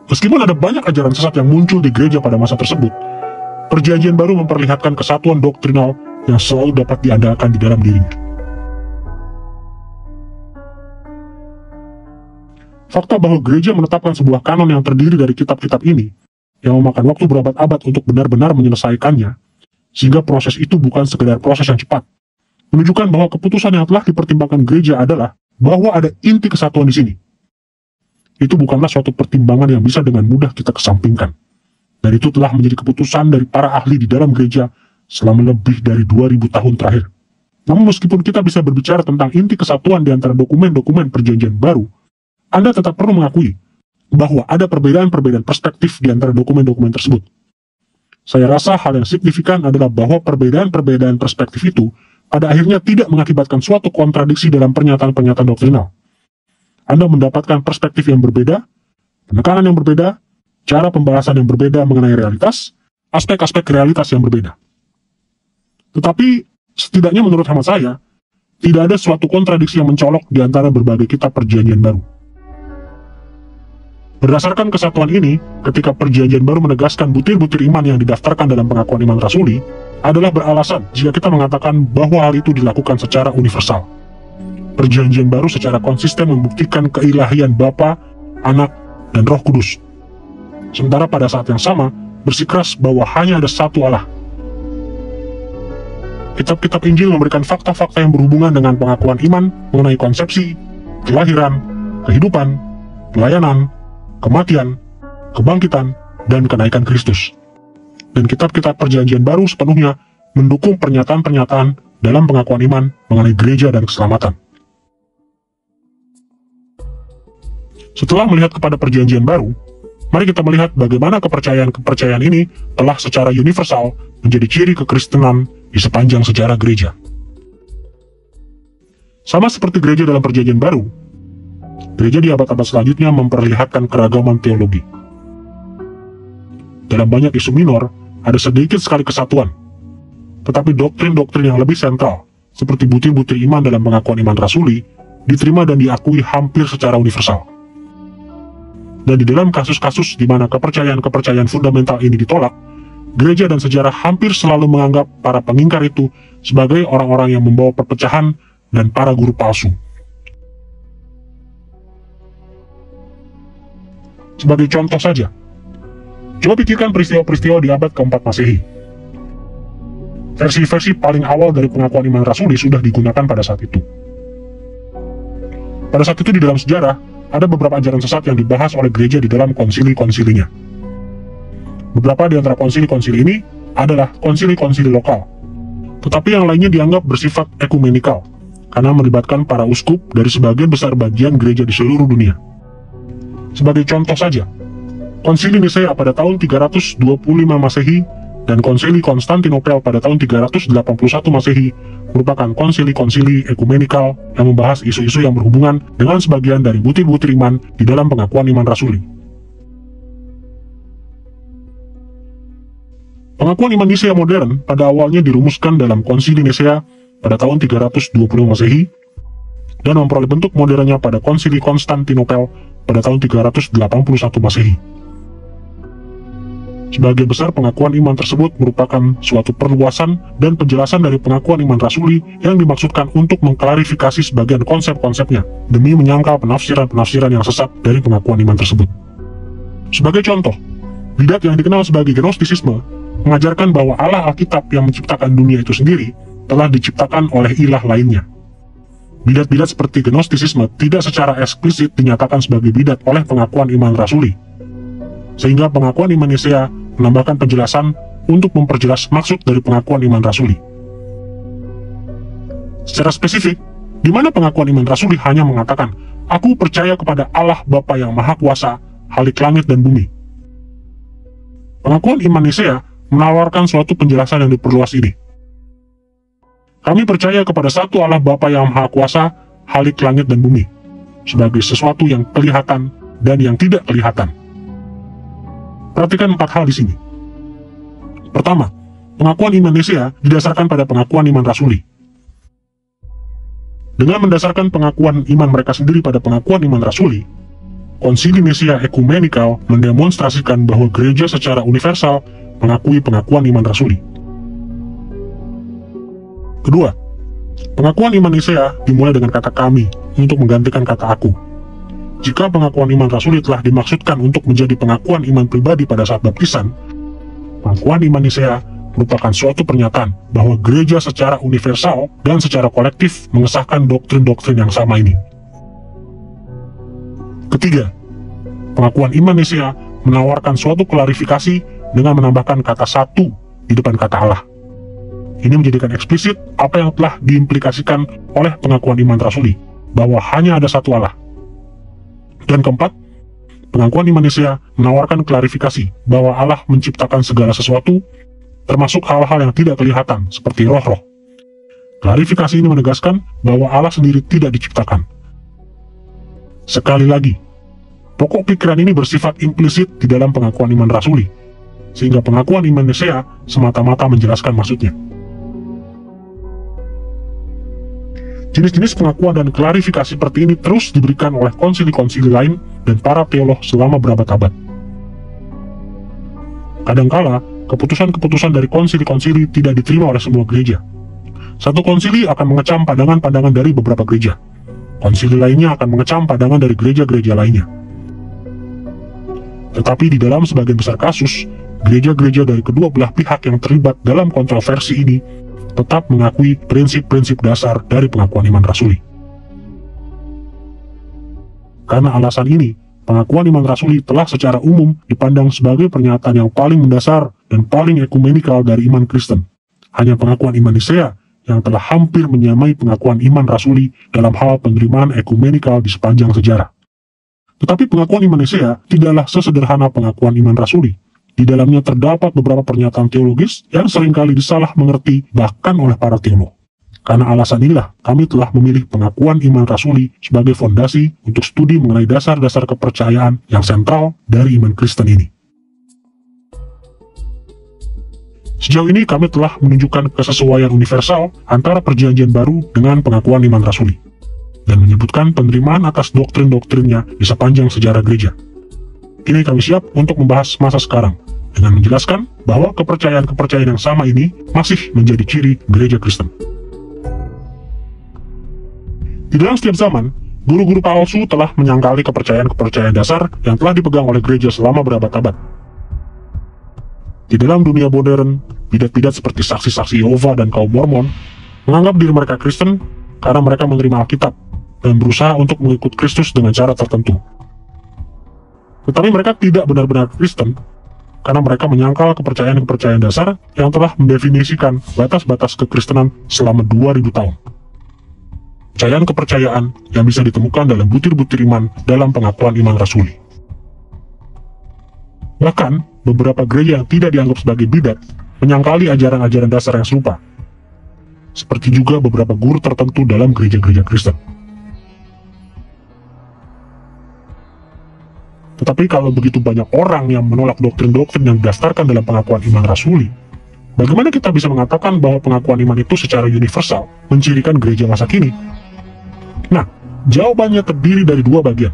Meskipun ada banyak ajaran sesat yang muncul di gereja pada masa tersebut, perjanjian baru memperlihatkan kesatuan doktrinal yang selalu dapat diandalkan di dalam dirinya. Fakta bahwa gereja menetapkan sebuah kanon yang terdiri dari kitab-kitab ini, yang memakan waktu berabad-abad untuk benar-benar menyelesaikannya, sehingga proses itu bukan sekedar proses yang cepat, menunjukkan bahwa keputusan yang telah dipertimbangkan gereja adalah bahwa ada inti kesatuan di sini. Itu bukanlah suatu pertimbangan yang bisa dengan mudah kita kesampingkan. Dan itu telah menjadi keputusan dari para ahli di dalam gereja selama lebih dari 2000 tahun terakhir. Namun meskipun kita bisa berbicara tentang inti kesatuan di antara dokumen-dokumen perjanjian baru, Anda tetap perlu mengakui bahwa ada perbedaan-perbedaan perspektif di antara dokumen-dokumen tersebut. Saya rasa hal yang signifikan adalah bahwa perbedaan-perbedaan perspektif itu pada akhirnya tidak mengakibatkan suatu kontradiksi dalam pernyataan-pernyataan doktrinal. Anda mendapatkan perspektif yang berbeda, penekanan yang berbeda, cara pembahasan yang berbeda mengenai realitas, aspek-aspek realitas yang berbeda. Tetapi, setidaknya menurut hemat saya, tidak ada suatu kontradiksi yang mencolok di antara berbagai kitab perjanjian baru. Berdasarkan kesatuan ini, ketika perjanjian baru menegaskan butir-butir iman yang didaftarkan dalam pengakuan iman rasuli, adalah beralasan jika kita mengatakan bahwa hal itu dilakukan secara universal. Perjanjian baru secara konsisten membuktikan keilahian Bapa, Anak, dan Roh Kudus. Sementara pada saat yang sama, bersikeras bahwa hanya ada satu Allah. Kitab-kitab Injil memberikan fakta-fakta yang berhubungan dengan pengakuan iman mengenai konsepsi, kelahiran, kehidupan, pelayanan, kematian, kebangkitan, dan kenaikan Kristus. Dan kitab-kitab perjanjian baru sepenuhnya mendukung pernyataan-pernyataan dalam pengakuan iman mengenai gereja dan keselamatan. Setelah melihat kepada perjanjian baru, Mari kita melihat bagaimana kepercayaan-kepercayaan ini telah secara universal menjadi ciri kekristenan di sepanjang sejarah gereja. Sama seperti gereja dalam Perjanjian Baru, gereja di abad-abad selanjutnya memperlihatkan keragaman teologi. Dalam banyak isu minor, ada sedikit sekali kesatuan, tetapi doktrin-doktrin yang lebih sentral, seperti butir-butir iman dalam pengakuan iman rasuli, diterima dan diakui hampir secara universal. Dan di dalam kasus-kasus di mana kepercayaan-kepercayaan fundamental ini ditolak, gereja dan sejarah hampir selalu menganggap para pengingkar itu sebagai orang-orang yang membawa perpecahan dan para guru palsu. Sebagai contoh saja, coba pikirkan peristiwa-peristiwa di abad keempat Masehi. Versi-versi paling awal dari pengakuan iman rasuli sudah digunakan pada saat itu. Pada saat itu di dalam sejarah, ada beberapa ajaran sesat yang dibahas oleh gereja di dalam konsili-konsilinya. Beberapa di antara konsili-konsili ini adalah konsili-konsili lokal, tetapi yang lainnya dianggap bersifat ekumenikal, karena melibatkan para uskup dari sebagian besar bagian gereja di seluruh dunia. Sebagai contoh saja, konsili Nisea pada tahun 325 Masehi dan konsili Konstantinopel pada tahun 381 Masehi merupakan konsili-konsili ekumenikal yang membahas isu-isu yang berhubungan dengan sebagian dari butir-butir iman di dalam pengakuan iman rasuli. Pengakuan iman Nisea modern pada awalnya dirumuskan dalam konsili Nisea pada tahun 320 Masehi dan memperoleh bentuk modernnya pada konsili Konstantinopel pada tahun 381 Masehi. Sebagian besar pengakuan iman tersebut merupakan suatu perluasan dan penjelasan dari pengakuan iman rasuli yang dimaksudkan untuk mengklarifikasi sebagian konsep-konsepnya demi menyangkal penafsiran-penafsiran yang sesat dari pengakuan iman tersebut. Sebagai contoh, bidat yang dikenal sebagai Gnostisisme mengajarkan bahwa Allah Alkitab yang menciptakan dunia itu sendiri telah diciptakan oleh ilah lainnya. Bidat-bidat seperti Gnostisisme tidak secara eksplisit dinyatakan sebagai bidat oleh pengakuan iman rasuli, sehingga pengakuan iman Nisea menambahkan penjelasan untuk memperjelas maksud dari pengakuan iman rasuli. Secara spesifik, di mana pengakuan iman rasuli hanya mengatakan, "Aku percaya kepada Allah Bapa yang Maha Kuasa, Khalik langit dan bumi." Pengakuan iman Nisea menawarkan suatu penjelasan yang diperluas ini. Kami percaya kepada satu Allah Bapa yang Maha Kuasa, Khalik langit dan bumi, sebagai sesuatu yang kelihatan dan yang tidak kelihatan. Perhatikan 4 hal di sini. Pertama, pengakuan iman Nisea didasarkan pada pengakuan iman rasuli. Dengan mendasarkan pengakuan iman mereka sendiri pada pengakuan iman rasuli, konsili Nisea ekumenikal mendemonstrasikan bahwa gereja secara universal mengakui pengakuan iman rasuli. Kedua, pengakuan iman Nisea dimulai dengan kata kami untuk menggantikan kata aku. Jika pengakuan iman rasuli telah dimaksudkan untuk menjadi pengakuan iman pribadi pada saat baptisan, pengakuan iman Nisea merupakan suatu pernyataan bahwa gereja secara universal dan secara kolektif mengesahkan doktrin-doktrin yang sama ini. Ketiga, pengakuan iman Nisea menawarkan suatu klarifikasi dengan menambahkan kata satu di depan kata Allah. Ini menjadikan eksplisit apa yang telah diimplikasikan oleh pengakuan iman rasuli, bahwa hanya ada satu Allah. Dan keempat, pengakuan iman Nisea menawarkan klarifikasi bahwa Allah menciptakan segala sesuatu, termasuk hal-hal yang tidak kelihatan, seperti roh-roh. Klarifikasi ini menegaskan bahwa Allah sendiri tidak diciptakan. Sekali lagi, pokok pikiran ini bersifat implisit di dalam pengakuan iman rasuli, sehingga pengakuan iman Nisea semata-mata menjelaskan maksudnya. Jenis-jenis pengakuan dan klarifikasi seperti ini terus diberikan oleh konsili-konsili lain dan para teolog selama berabad-abad. Kadangkala, keputusan-keputusan dari konsili-konsili tidak diterima oleh semua gereja. Satu konsili akan mengecam pandangan-pandangan dari beberapa gereja. Konsili lainnya akan mengecam pandangan dari gereja-gereja lainnya. Tetapi di dalam sebagian besar kasus, gereja-gereja dari kedua belah pihak yang terlibat dalam kontroversi ini tetap mengakui prinsip-prinsip dasar dari pengakuan iman rasuli. Karena alasan ini, pengakuan iman rasuli telah secara umum dipandang sebagai pernyataan yang paling mendasar dan paling ekumenikal dari iman Kristen. Hanya pengakuan iman Nisea yang telah hampir menyamai pengakuan iman rasuli dalam hal penerimaan ekumenikal di sepanjang sejarah. Tetapi pengakuan iman Nisea tidaklah sesederhana pengakuan iman rasuli. Di dalamnya terdapat beberapa pernyataan teologis yang seringkali disalah mengerti bahkan oleh para teolog. Karena alasan inilah, kami telah memilih pengakuan iman rasuli sebagai fondasi untuk studi mengenai dasar-dasar kepercayaan yang sentral dari iman Kristen ini. Sejauh ini kami telah menunjukkan kesesuaian universal antara perjanjian baru dengan pengakuan iman rasuli, dan menyebutkan penerimaan atas doktrin-doktrinnya di sepanjang sejarah gereja. Kini kami siap untuk membahas masa sekarang, dengan menjelaskan bahwa kepercayaan-kepercayaan yang sama ini masih menjadi ciri gereja Kristen. Di dalam setiap zaman, guru-guru palsu telah menyangkali kepercayaan-kepercayaan dasar yang telah dipegang oleh gereja selama berabad-abad. Di dalam dunia modern, bidat-bidat seperti saksi-saksi Yehova dan kaum Mormon menganggap diri mereka Kristen karena mereka menerima Alkitab dan berusaha untuk mengikut Kristus dengan cara tertentu. Tetapi mereka tidak benar-benar Kristen karena mereka menyangkal kepercayaan-kepercayaan dasar yang telah mendefinisikan batas-batas kekristenan selama 2000 tahun. Kepercayaan yang bisa ditemukan dalam butir-butir iman dalam pengakuan iman rasuli. Bahkan, beberapa gereja yang tidak dianggap sebagai bidat menyangkali ajaran-ajaran dasar yang serupa. Seperti juga beberapa guru tertentu dalam gereja-gereja Kristen. Tetapi kalau begitu banyak orang yang menolak doktrin-doktrin yang didasarkan dalam pengakuan iman rasuli, bagaimana kita bisa mengatakan bahwa pengakuan iman itu secara universal mencirikan gereja masa kini? Nah, jawabannya terdiri dari dua bagian.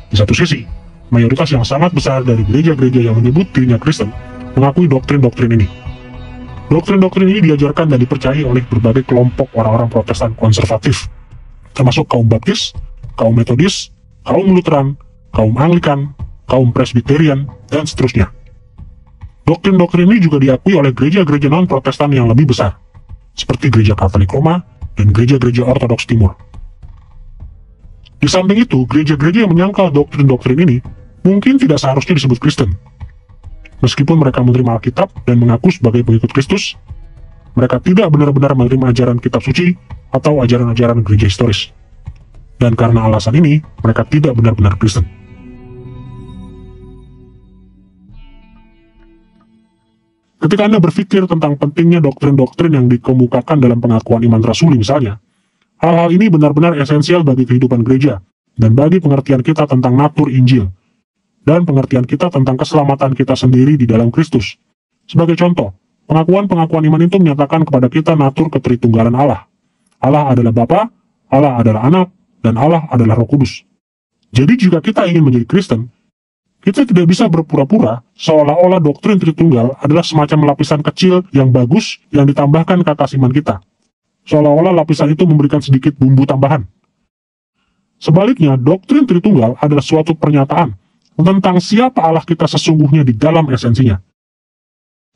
Di satu sisi, mayoritas yang sangat besar dari gereja-gereja yang menyebut dirinya Kristen mengakui doktrin-doktrin ini. Doktrin-doktrin ini diajarkan dan dipercayai oleh berbagai kelompok orang-orang Protestan konservatif, termasuk kaum Baptis, kaum Metodis, kaum Lutheran, kaum Anglikan, kaum Presbyterian, dan seterusnya. Doktrin-doktrin ini juga diakui oleh gereja-gereja non-Protestan yang lebih besar, seperti Gereja Katolik Roma dan gereja-gereja Ortodoks Timur. Di samping itu, gereja-gereja yang menyangkal doktrin-doktrin ini mungkin tidak seharusnya disebut Kristen. Meskipun mereka menerima Alkitab dan mengaku sebagai pengikut Kristus, mereka tidak benar-benar menerima ajaran kitab suci atau ajaran-ajaran gereja historis. Dan karena alasan ini, mereka tidak benar-benar Kristen. Ketika Anda berpikir tentang pentingnya doktrin-doktrin yang dikemukakan dalam pengakuan iman rasuli misalnya, hal-hal ini benar-benar esensial bagi kehidupan gereja dan bagi pengertian kita tentang natur Injil dan pengertian kita tentang keselamatan kita sendiri di dalam Kristus. Sebagai contoh, pengakuan-pengakuan iman itu menyatakan kepada kita natur ketritunggalan Allah. Allah adalah Bapa, Allah adalah Anak, dan Allah adalah Roh Kudus. Jadi jika kita ingin menjadi Kristen, kita tidak bisa berpura-pura seolah-olah doktrin Tritunggal adalah semacam lapisan kecil yang bagus yang ditambahkan ke atas iman kita. Seolah-olah lapisan itu memberikan sedikit bumbu tambahan. Sebaliknya, doktrin Tritunggal adalah suatu pernyataan tentang siapa Allah kita sesungguhnya di dalam esensinya.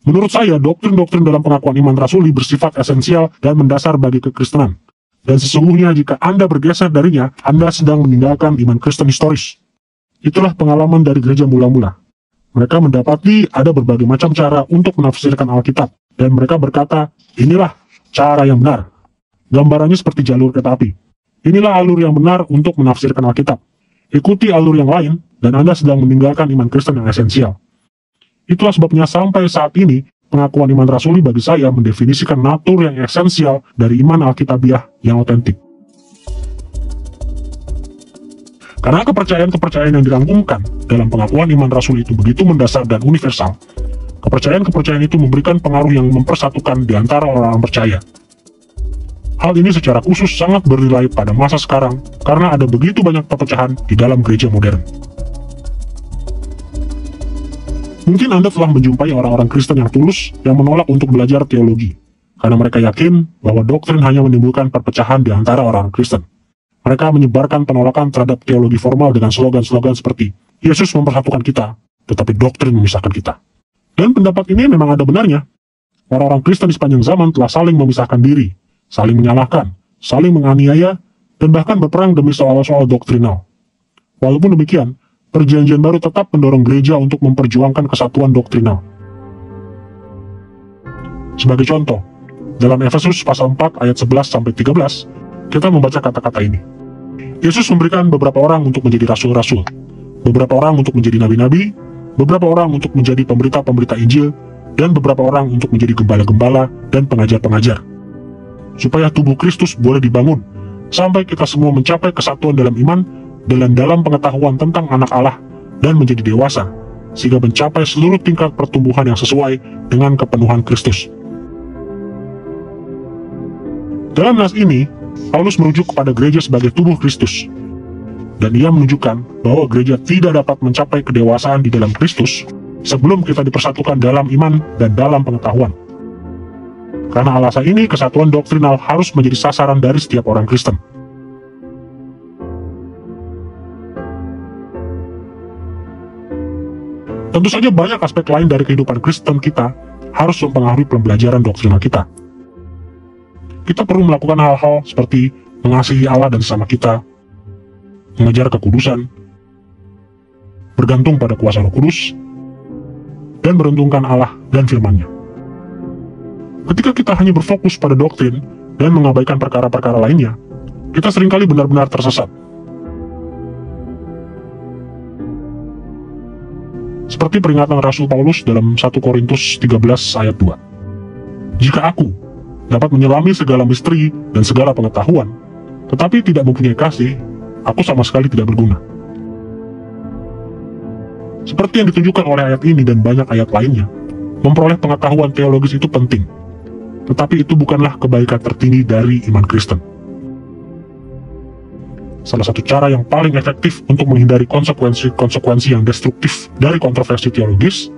Menurut saya, doktrin-doktrin dalam pengakuan iman rasuli bersifat esensial dan mendasar bagi kekristenan. Dan sesungguhnya jika Anda bergeser darinya, Anda sedang meninggalkan iman Kristen historis. Itulah pengalaman dari gereja mula-mula. Mereka mendapati ada berbagai macam cara untuk menafsirkan Alkitab, dan mereka berkata, inilah cara yang benar. Gambarannya seperti jalur kereta api. Inilah alur yang benar untuk menafsirkan Alkitab. Ikuti alur yang lain, dan Anda sedang meninggalkan iman Kristen yang esensial. Itulah sebabnya sampai saat ini, pengakuan iman rasuli bagi saya mendefinisikan natur yang esensial dari iman Alkitabiah yang otentik. Karena kepercayaan-kepercayaan yang dirangkumkan dalam pengakuan iman rasuli itu begitu mendasar dan universal, kepercayaan-kepercayaan itu memberikan pengaruh yang mempersatukan di antara orang-orang percaya. Hal ini secara khusus sangat bernilai pada masa sekarang karena ada begitu banyak perpecahan di dalam gereja modern. Mungkin Anda telah menjumpai orang-orang Kristen yang tulus yang menolak untuk belajar teologi, karena mereka yakin bahwa doktrin hanya menimbulkan perpecahan di antara orang Kristen. Mereka menyebarkan penolakan terhadap teologi formal dengan slogan-slogan seperti, Yesus mempersatukan kita, tetapi doktrin memisahkan kita. Dan pendapat ini memang ada benarnya. Orang-orang Kristen di sepanjang zaman telah saling memisahkan diri, saling menyalahkan, saling menganiaya, dan bahkan berperang demi soal-soal doktrinal. Walaupun demikian, Perjanjian Baru tetap mendorong gereja untuk memperjuangkan kesatuan doktrinal. Sebagai contoh, dalam Efesus pasal 4 ayat 11-13, kita membaca kata-kata ini. Yesus memberikan beberapa orang untuk menjadi rasul-rasul, beberapa orang untuk menjadi nabi-nabi, beberapa orang untuk menjadi pemberita-pemberita Injil, dan beberapa orang untuk menjadi gembala-gembala dan pengajar-pengajar. Supaya tubuh Kristus boleh dibangun, sampai kita semua mencapai kesatuan dalam iman dan dalam pengetahuan tentang anak Allah, dan menjadi dewasa, sehingga mencapai seluruh tingkat pertumbuhan yang sesuai dengan kepenuhan Kristus. Dalam nas ini, Paulus merujuk kepada gereja sebagai tubuh Kristus, dan ia menunjukkan bahwa gereja tidak dapat mencapai kedewasaan di dalam Kristus sebelum kita dipersatukan dalam iman dan dalam pengetahuan. Karena alasan ini, kesatuan doktrinal harus menjadi sasaran dari setiap orang Kristen. Tentu saja banyak aspek lain dari kehidupan Kristen kita harus mempengaruhi pembelajaran doktrinal kita. Kita perlu melakukan hal-hal seperti mengasihi Allah dan sesama kita, mengejar kekudusan, bergantung pada kuasa Roh Kudus, dan merentungkan Allah dan firman-Nya. Ketika kita hanya berfokus pada doktrin dan mengabaikan perkara-perkara lainnya, kita seringkali benar-benar tersesat. Seperti peringatan Rasul Paulus dalam 1 Korintus 13 ayat 2. Jika aku dapat menyelami segala misteri dan segala pengetahuan, tetapi tidak mempunyai kasih, aku sama sekali tidak berguna. Seperti yang ditunjukkan oleh ayat ini dan banyak ayat lainnya, memperoleh pengetahuan teologis itu penting, tetapi itu bukanlah kebaikan tertinggi dari iman Kristen. Salah satu cara yang paling efektif untuk menghindari konsekuensi yang destruktif dari kontroversi teologis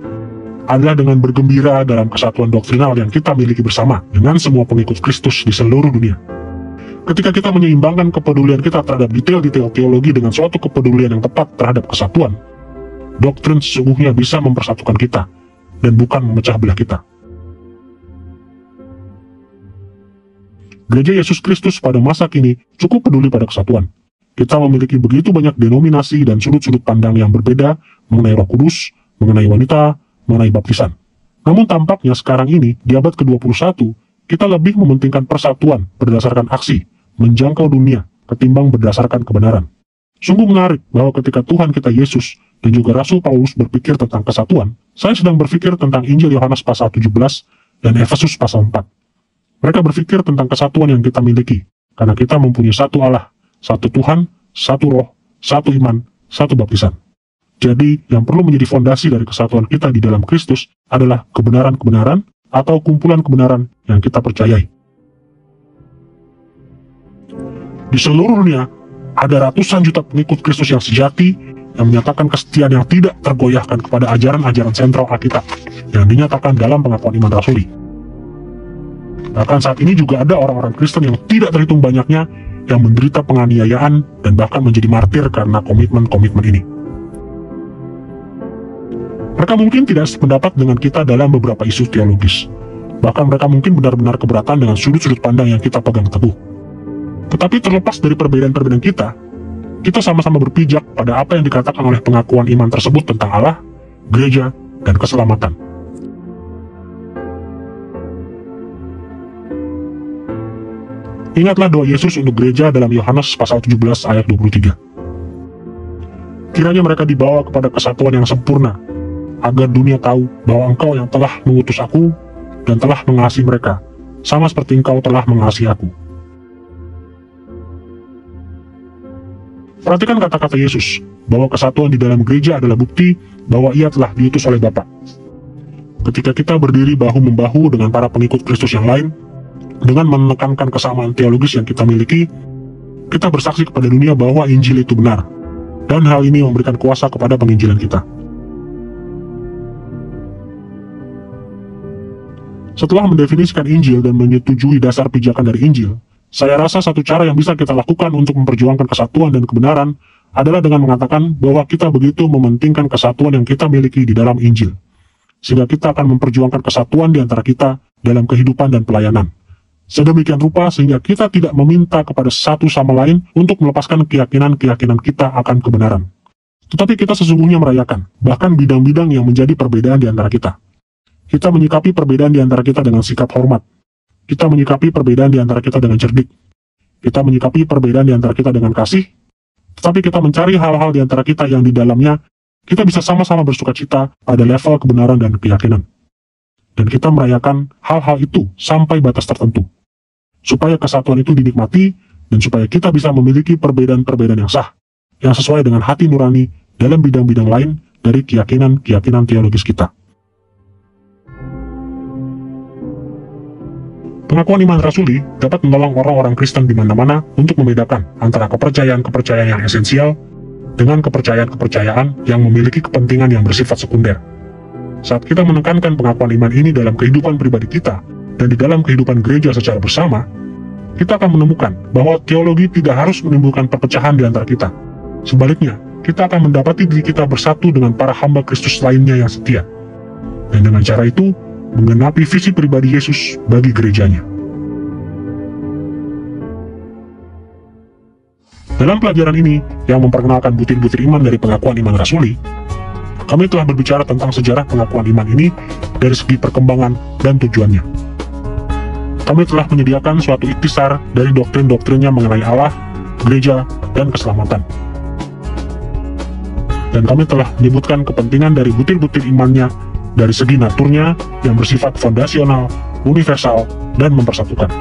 adalah dengan bergembira dalam kesatuan doktrinal yang kita miliki bersama dengan semua pengikut Kristus di seluruh dunia. Ketika kita menyeimbangkan kepedulian kita terhadap detail-detail teologi dengan suatu kepedulian yang tepat terhadap kesatuan, doktrin sesungguhnya bisa mempersatukan kita dan bukan memecah belah kita. Gereja Yesus Kristus pada masa kini cukup peduli pada kesatuan. Kita memiliki begitu banyak denominasi dan sudut-sudut pandang yang berbeda mengenai Roh Kudus, mengenai wanita, mengenai baptisan. Namun tampaknya sekarang ini, di abad ke-21, kita lebih mementingkan persatuan berdasarkan aksi, menjangkau dunia, ketimbang berdasarkan kebenaran. Sungguh menarik bahwa ketika Tuhan kita Yesus dan juga Rasul Paulus berpikir tentang kesatuan, saya sedang berpikir tentang Injil Yohanes pasal 17 dan Efesus pasal 4. Mereka berpikir tentang kesatuan yang kita miliki, karena kita mempunyai satu Allah, satu Tuhan, satu roh, satu iman, satu baptisan. Jadi, yang perlu menjadi fondasi dari kesatuan kita di dalam Kristus adalah kebenaran-kebenaran atau kumpulan kebenaran yang kita percayai. Di seluruh dunia, ada ratusan juta pengikut Kristus yang sejati, yang menyatakan kesetiaan yang tidak tergoyahkan kepada ajaran-ajaran sentral Alkitab, yang dinyatakan dalam pengakuan iman rasuli. Bahkan saat ini juga ada orang-orang Kristen yang tidak terhitung banyaknya, yang menderita penganiayaan dan bahkan menjadi martir karena komitmen-komitmen ini. Mereka mungkin tidak sependapat dengan kita dalam beberapa isu teologis. Bahkan mereka mungkin benar-benar keberatan dengan sudut-sudut pandang yang kita pegang teguh. Tetapi terlepas dari perbedaan-perbedaan kita sama-sama berpijak pada apa yang dikatakan oleh pengakuan iman tersebut tentang Allah, gereja, dan keselamatan. Ingatlah doa Yesus untuk gereja dalam Yohanes pasal 17 ayat 23. Kiranya mereka dibawa kepada kesatuan yang sempurna, agar dunia tahu bahwa Engkau yang telah mengutus aku dan telah mengasihi mereka, sama seperti Engkau telah mengasihi aku. Perhatikan kata-kata Yesus, bahwa kesatuan di dalam gereja adalah bukti bahwa Ia telah diutus oleh Bapa. Ketika kita berdiri bahu-membahu dengan para pengikut Kristus yang lain, dengan menekankan kesamaan teologis yang kita miliki, kita bersaksi kepada dunia bahwa Injil itu benar, dan hal ini memberikan kuasa kepada penginjilan kita. Setelah mendefinisikan Injil dan menyetujui dasar pijakan dari Injil, saya rasa satu cara yang bisa kita lakukan untuk memperjuangkan kesatuan dan kebenaran adalah dengan mengatakan bahwa kita begitu mementingkan kesatuan yang kita miliki di dalam Injil, sehingga kita akan memperjuangkan kesatuan di antara kita dalam kehidupan dan pelayanan. Sedemikian rupa sehingga kita tidak meminta kepada satu sama lain untuk melepaskan keyakinan-keyakinan kita akan kebenaran. Tetapi kita sesungguhnya merayakan, bahkan bidang-bidang yang menjadi perbedaan di antara kita. Kita menyikapi perbedaan di antara kita dengan sikap hormat. Kita menyikapi perbedaan di antara kita dengan cerdik. kita menyikapi perbedaan di antara kita dengan kasih, tetapi kita mencari hal-hal di antara kita yang di dalamnya kita bisa sama-sama bersukacita pada level kebenaran dan keyakinan. Dan kita merayakan hal-hal itu sampai batas tertentu, supaya kesatuan itu dinikmati, dan supaya kita bisa memiliki perbedaan-perbedaan yang sah, yang sesuai dengan hati nurani dalam bidang-bidang lain dari keyakinan-keyakinan teologis kita. Pengakuan iman rasuli dapat menolong orang-orang Kristen di mana-mana untuk membedakan antara kepercayaan-kepercayaan yang esensial dengan kepercayaan-kepercayaan yang memiliki kepentingan yang bersifat sekunder. Saat kita menekankan pengakuan iman ini dalam kehidupan pribadi kita dan di dalam kehidupan gereja secara bersama, kita akan menemukan bahwa teologi tidak harus menimbulkan perpecahan di antara kita. Sebaliknya, kita akan mendapati diri kita bersatu dengan para hamba Kristus lainnya yang setia. Dan dengan cara itu, menggenapi visi pribadi Yesus bagi gerejanya. Dalam pelajaran ini, yang memperkenalkan butir-butir iman dari pengakuan iman rasuli, kami telah berbicara tentang sejarah pengakuan iman ini dari segi perkembangan dan tujuannya. Kami telah menyediakan suatu ikhtisar dari doktrin-doktrinnya mengenai Allah, gereja, dan keselamatan. Dan kami telah menyebutkan kepentingan dari butir-butir imannya dari segi naturnya yang bersifat fondasional, universal, dan mempersatukan.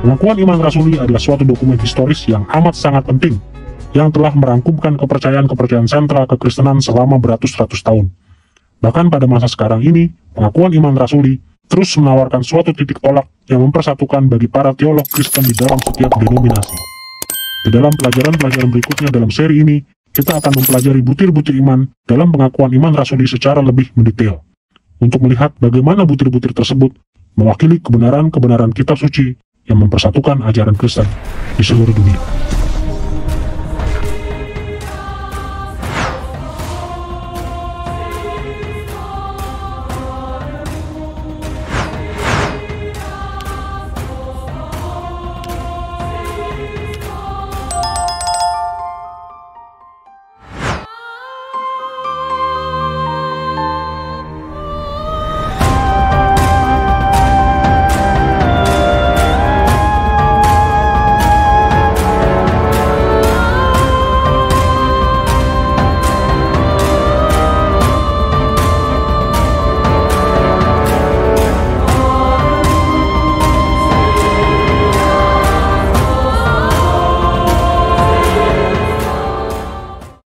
Pengakuan iman rasuli adalah suatu dokumen historis yang amat sangat penting, yang telah merangkumkan kepercayaan-kepercayaan sentral kekristenan selama beratus-ratus tahun. Bahkan pada masa sekarang ini, pengakuan iman rasuli terus menawarkan suatu titik tolak yang mempersatukan bagi para teolog Kristen di dalam setiap denominasi. Di dalam pelajaran-pelajaran berikutnya dalam seri ini, kita akan mempelajari butir-butir iman dalam pengakuan iman rasuli secara lebih mendetail, untuk melihat bagaimana butir-butir tersebut mewakili kebenaran-kebenaran kitab suci yang mempersatukan ajaran Kristen di seluruh dunia.